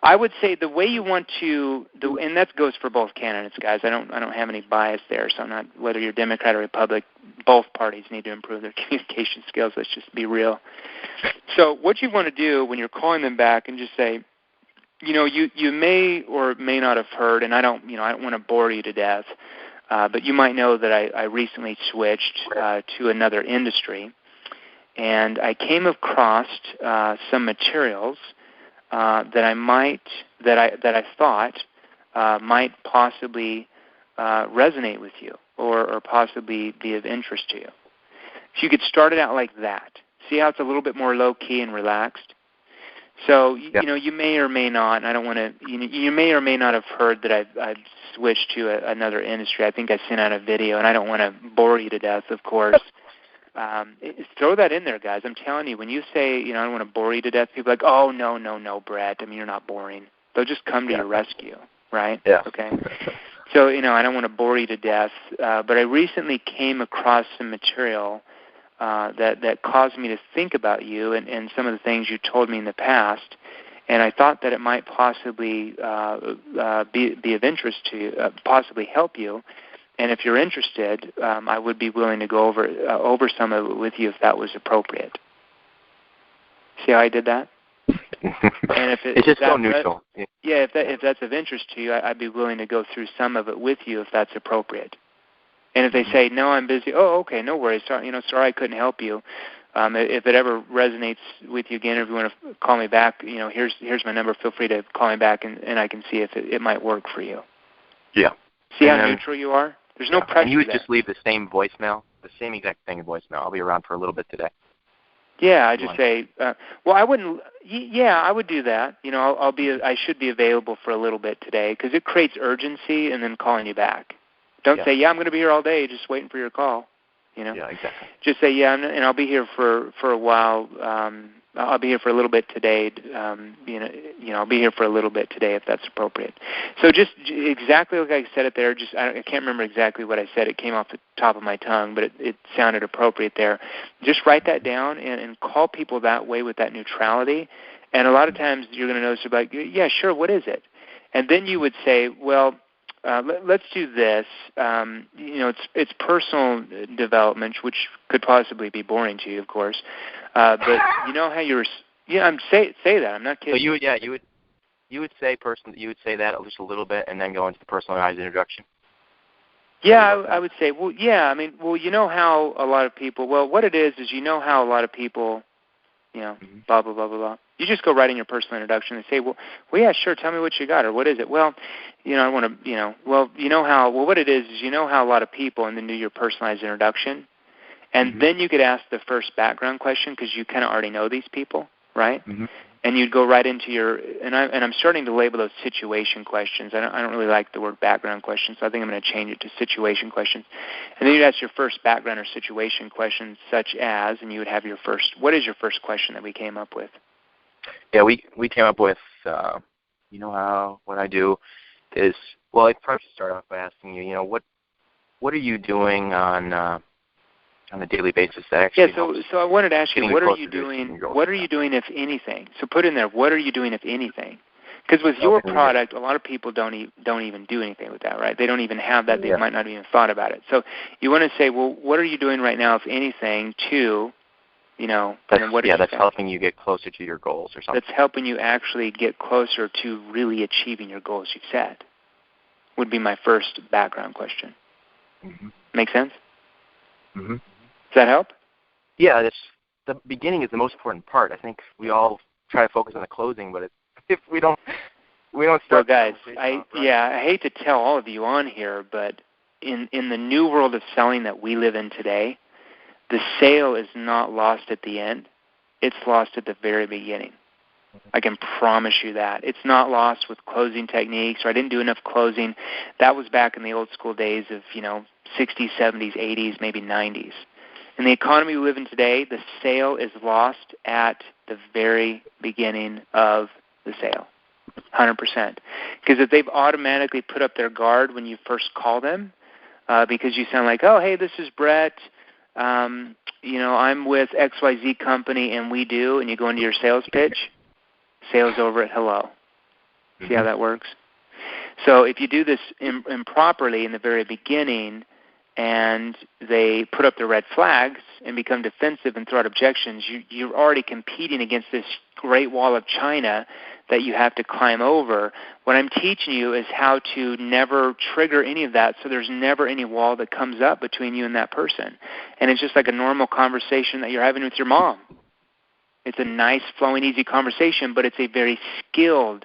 I would say the way you want to, and that goes for both candidates, guys. I don't have any bias there, so I'm not, whether you're Democrat or Republican, both parties need to improve their communication skills. Let's just be real. So what you want to do when you're calling them back and just say, you may or may not have heard, and I don't want to bore you to death, but you might know that I recently switched to another industry, and I came across some materials that I thought might possibly resonate with you or possibly be of interest to you. So you could start it out like that. See how it's a little bit more low-key and relaxed? So, you may or may not, and I don't want to, you may or may not have heard that I've switched to another industry. I think I sent out a video, and I don't want to bore you to death, of course. Throw that in there, guys. I'm telling you, when you say, I don't want to bore you to death, people are like, oh, no, Brett. I mean, you're not boring. They'll just come to your rescue, right?
Yeah.
Okay. So, I don't want to bore you to death, but I recently came across some material that caused me to think about you and some of the things you told me in the past, and I thought that it might possibly be of interest to you, possibly help you. And if you're interested, I would be willing to go over some of it with you if that was appropriate. See how I did that? And if
it's just so neutral.
Yeah, if that's of interest to you, I'd be willing to go through some of it with you if that's appropriate. And if they say, no, I'm busy, oh, okay, no worries. Sorry, sorry I couldn't help you. If it ever resonates with you again, if you want to call me back, here's my number. Feel free to call me back, and I can see if it might work for you.
Yeah.
See how neutral you are? There's no pressure.
And you would just leave the same voicemail, the same exact thing in voicemail. I'll be around for a little bit today.
Yeah, I just say, I wouldn't. Yeah, I would do that. I should be available for a little bit today because it creates urgency, and then calling you back. Don't say, I'm going to be here all day, just waiting for your call. Yeah,
exactly.
Just say, and I'll be here for a while. I'll be here for a little bit today. I'll be here for a little bit today if that's appropriate. So just exactly like I said it there. I can't remember exactly what I said. It came off the top of my tongue, but it sounded appropriate there. Just write that down and call people that way with that neutrality. And a lot of times you're going to notice about, yeah, sure, what is it? And then you would say, well, let's do this. It's personal development, which could possibly be boring to you, of course. But you know how say that. I'm not kidding.
So you would say that at least a little bit, and then go into the personalized introduction.
Yeah, I would say. Well, yeah. I mean, you know how a lot of people. Well, what it is how a lot of people, blah blah blah blah blah. You just go right in your personal introduction and say, well, yeah, sure, tell me what you got, or what is it? Well, I want to, what it is how a lot of people, and then do your personalized introduction. And then you could ask the first background question because you kind of already know these people, right? Mm-hmm. And you'd go right into I'm starting to label those situation questions. I don't really like the word background questions, so I think I'm going to change it to situation questions. And then you'd ask your first background or situation question, such as, and you would have what is your first question that we came up with?
Yeah, we came up with, what I do is, well, I'd probably start off by asking you, what are you doing on a daily basis that actually
so I wanted to ask you, what are you doing? What are you doing, if anything? So put in there, what are you doing, if anything? Because with your product, a lot of people don't even do anything with that, right? They don't even have that. They might not even thought about it. So you want to say, well, what are you doing right now, if anything, to
that's helping you get closer to your goals or something.
That's helping you actually get closer to really achieving your goals you've set, would be my first background question. Mm-hmm. Make sense? Mm-hmm. Does that help?
Yeah, the beginning is the most important part. I think we all try to focus on the closing, but if we don't start.
So guys, I hate to tell all of you on here, but in the new world of selling that we live in today, the sale is not lost at the end. It's lost at the very beginning. I can promise you that. It's not lost with closing techniques, or I didn't do enough closing. That was back in the old school days of, 60s, 70s, 80s, maybe 90s. In the economy we live in today, the sale is lost at the very beginning of the sale, 100%. Because if they've automatically put up their guard when you first call them, because you sound like, oh, hey, this is Brett. I'm with XYZ company and we do, and you go into your sales pitch, sales over at hello. See how that works? So if you do this improperly in the very beginning and they put up their red flags and become defensive and throw out objections, you're already competing against this great wall of China that you have to climb over. What I'm teaching you is how to never trigger any of that, so there's never any wall that comes up between you and that person. And it's just like a normal conversation that you're having with your mom. It's a nice, flowing, easy conversation, but it's a very skilled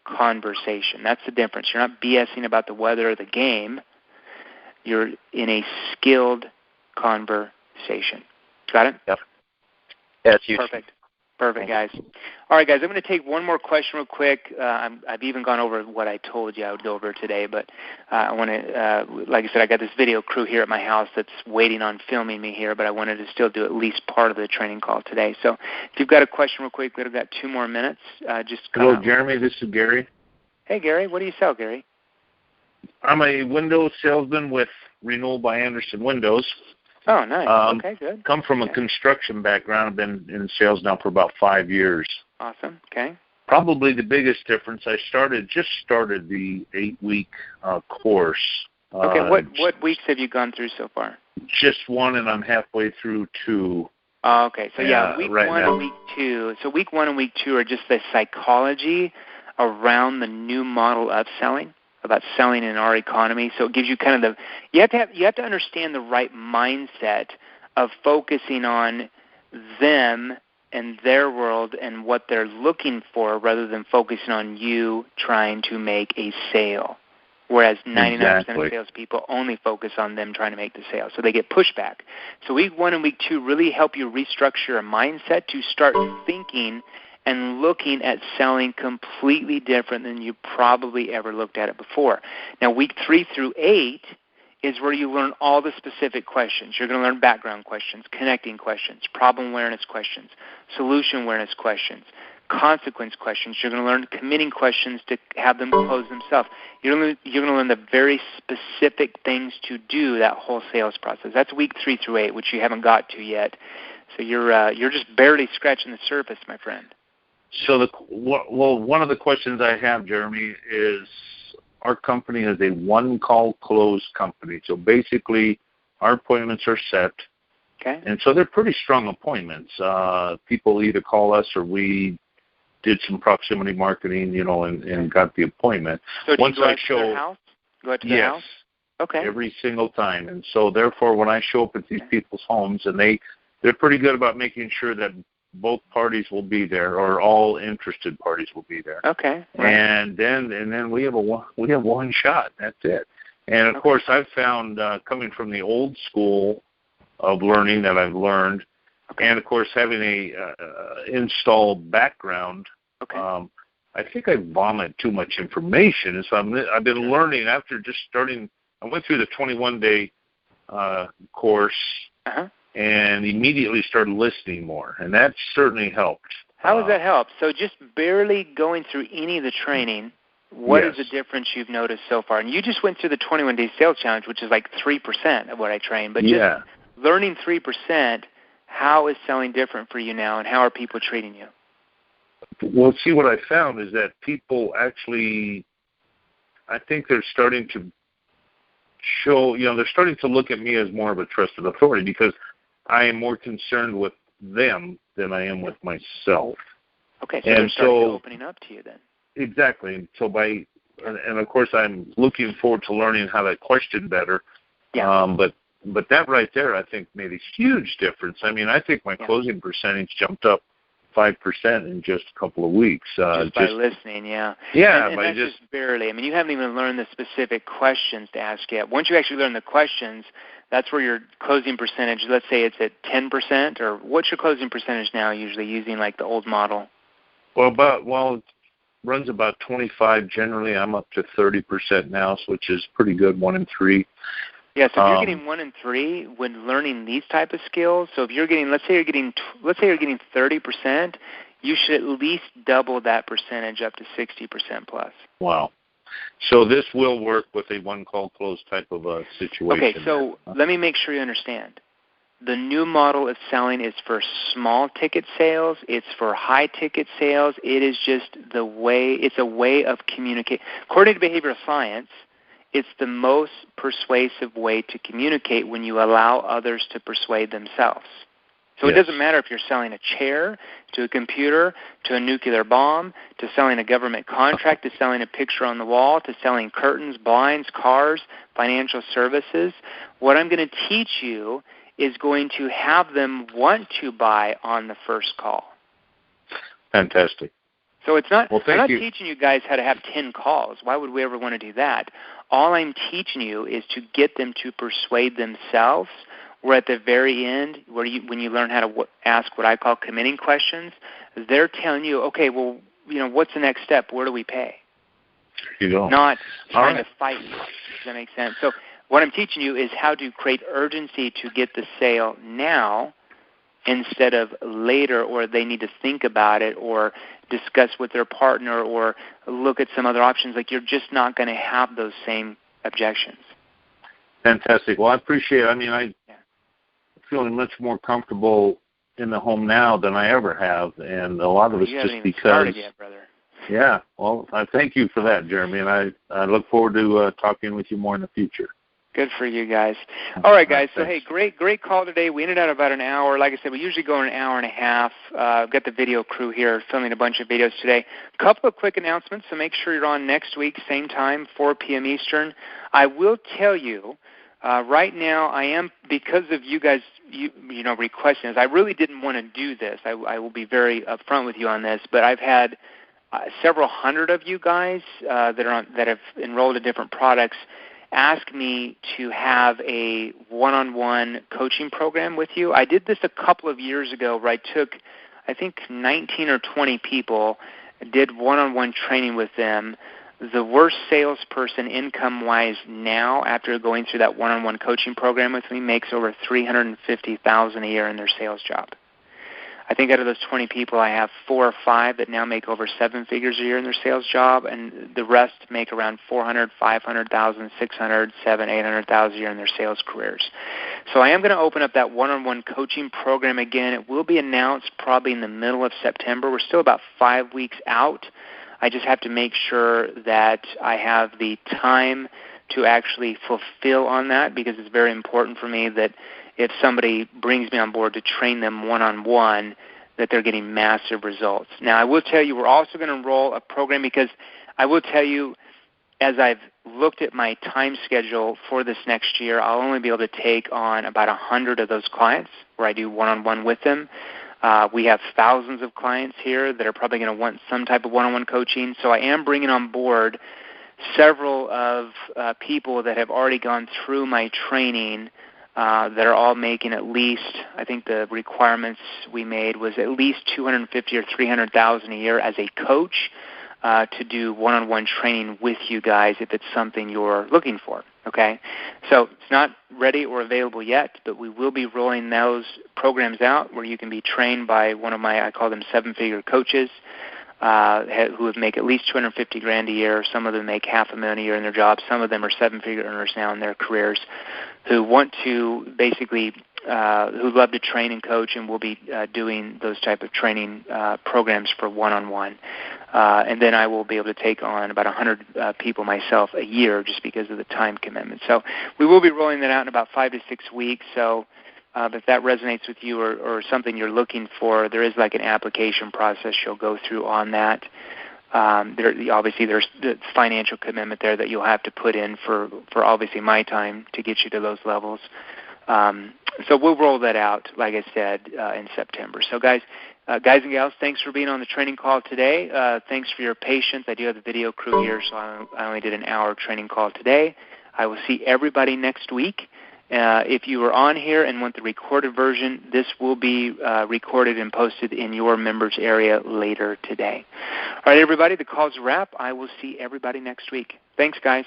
conversation. That's the difference. You're not BSing about the weather or the game. You're in a skilled conversation. Got it?
Yep. Yeah, it's huge.
Perfect, guys. All right, guys, I'm going to take one more question real quick. I've even gone over what I told you I would go over today, but I want to, like I said, I got this video crew here at my house that's waiting on filming me here, but I wanted to still do at least part of the training call today. So if you've got a question real quick, we've got 2 more minutes.
Hello, Jeremy. This is Gary.
Hey, Gary. What do you sell, Gary?
I'm a Windows salesman with Renewal by Andersen Windows.
Oh, nice. Okay, good.
Come from a construction background. I've been in sales now for about 5 years.
Awesome. Okay.
Probably the biggest difference, I just started the 8-week course.
Okay, what weeks have you gone through so far?
Just 1, and I'm halfway through 2.
Oh, okay. So, week
right
1
now.
and week 2. So week 1 and week 2 are just the psychology around the new model of selling, about selling in our economy. So it gives you kind of you have to understand the right mindset of focusing on them and their world and what they're looking for rather than focusing on you trying to make a sale. Whereas 99% of salespeople only focus on them trying to make the sale. So they get pushback. So week 1 and week 2 really help you restructure your mindset to start thinking and looking at selling completely different than you probably ever looked at it before. Now, week 3 through 8 is where you learn all the specific questions. You're going to learn background questions, connecting questions, problem awareness questions, solution awareness questions, consequence questions. You're going to learn committing questions to have them close themselves. You're going to learn the very specific things to do that whole sales process. That's week 3 through 8, which you haven't got to yet. So you're just barely scratching the surface, my friend.
So one of the questions I have, Jeremy, is our company is a one-call close company. So basically, our appointments are set.
Okay.
And so they're pretty strong appointments. People either call us or we did some proximity marketing, and got the appointment.
So do you go out to their house? Go out to their house? Okay.
Every single time. And so therefore, when I show up at these people's homes, and they're pretty good about making sure that both parties will be there, or all interested parties will be there.
Okay. Right.
And then we have one shot. That's it. And of course, I've found coming from the old school of learning that I've learned, and of course having a install background.
Okay.
I think I vomit too much information, and so I've been learning after just starting. I went through the 21-day course.
Uh-huh.
And immediately started listening more, and that certainly helped.
How has that helped? So just barely going through any of the training, what is the difference you've noticed so far? And you just went through the 21-day sales challenge, which is like 3% of what I train, but just learning 3%, how is selling different for you now, and how are people treating you?
Well, see, what I found is that people actually, I think they're starting to show, they're starting to look at me as more of a trusted authority because I am more concerned with them than I am with myself.
Okay, so they're starting to opening up to you then.
Exactly. And so and of course I'm looking forward to learning how to question better.
Yeah.
But that right there I think made a huge difference. I mean, I think my closing percentage jumped up 5% in just a couple of weeks.
Just by listening, Yeah, and that's just barely. I mean, you haven't even learned the specific questions to ask yet. Once you actually learn the questions, that's where your closing percentage, let's say it's at 10%, or what's your closing percentage now usually using like the old model?
Well, it runs about 25 generally. I'm up to 30% now, which is pretty good, 1 in 3.
Yeah, so if you're getting 1 in 3 when learning these type of skills, so if you're getting, let's say you're getting 30%, you should at least double that percentage up to 60% plus.
Wow. So this will work with a one-call close type of a situation.
Okay, so let me make sure you understand. The new model of selling is for small ticket sales. It's for high ticket sales. It is just the way, it's a way of communicating. According to behavioral science, it's the most persuasive way to communicate when you allow others to persuade themselves. So It doesn't matter if you're selling a chair to a computer, to a nuclear bomb, to selling a government contract, to selling a picture on the wall, to selling curtains, blinds, cars, financial services. What I'm going to teach you is going to have them want to buy on the first call.
Fantastic.
So it's not,
well,
I'm not teaching you guys how to have 10 calls. Why would we ever want to do that? All I'm teaching you is to get them to persuade themselves. We're at the very end, where when you learn how to ask what I call committing questions, they're telling you, okay, well, what's the next step? Where do we pay?
You go.
Not trying to fight you. Does that make sense? So what I'm teaching you is how to create urgency to get the sale now instead of later, or they need to think about it or discuss with their partner or look at some other options. Like, you're just not going to have those same objections.
Fantastic. Well, I appreciate it. I mean, I'm feeling much more comfortable in the home now than I ever have, and a lot of it's just because.
Started yet, brother.
Yeah. Well, I thank you for that, Jeremy, and I look forward to talking with you more in the future.
Good for you guys. All right, guys. So, hey, great call today. We ended at about an hour. Like I said, we usually go an hour and a half. I've got the video crew here filming a bunch of videos today. A couple of quick announcements, so make sure you're on next week, same time, 4 p.m. Eastern. I will tell you, right now, I am, because of you guys, requesting this, I really didn't want to do this. I will be very upfront with you on this, but I've had several hundred of you guys that have enrolled in different products ask me to have a one-on-one coaching program with you. I did this a couple of years ago where I took, I think, 19 or 20 people, did one-on-one training with them. The worst salesperson income-wise now, after going through that one-on-one coaching program with me, makes over $350,000 a year in their sales job. I think out of those 20 people, I have 4 or 5 that now make over 7 figures a year in their sales job, and the rest make around $400,000, $500,000, $600,000, $700,000, $800,000 a year in their sales careers. So I am going to open up that one-on-one coaching program again. It will be announced probably in the middle of September. We're still about 5 weeks out. I just have to make sure that I have the time to actually fulfill on that, because it's very important for me that if somebody brings me on board to train them one-on-one, that they're getting massive results. Now, I will tell you, we're also going to enroll a program, because I will tell you, as I've looked at my time schedule for this next year, I'll only be able to take on about 100 of those clients where I do one-on-one with them. We have thousands of clients here that are probably going to want some type of one-on-one coaching. So I am bringing on board several of people that have already gone through my training that are all making at least, I think the requirements we made was at least $250,000 or $300,000 a year as a coach to do one-on-one training with you guys if it's something you're looking for. Okay, so it's not ready or available yet, but we will be rolling those programs out where you can be trained by one of my, I call them 7-figure coaches, who would make at least $250,000 a year. Some of them make $500,000 a year in their jobs. Some of them are 7-figure earners now in their careers, who want to basically, who love to train and coach, and will be doing those type of training programs for one-on-one. And then I will be able to take on about 100 people myself a year, just because of the time commitment. So we will be rolling that out in about 5 to 6 weeks. So if that resonates with you, or something you're looking for, there is like an application process you'll go through on that. Obviously, there's the financial commitment there that you'll have to put in for obviously my time to get you to those levels. So we'll roll that out, like I said, in September. So guys and gals, thanks for being on the training call today. Thanks for your patience. I do have the video crew here, so I only did an hour training call today. I will see everybody next week. If you are on here and want the recorded version, this will be recorded and posted in your members area later today. All right, everybody, the call's a wrap. I will see everybody next week. Thanks, guys.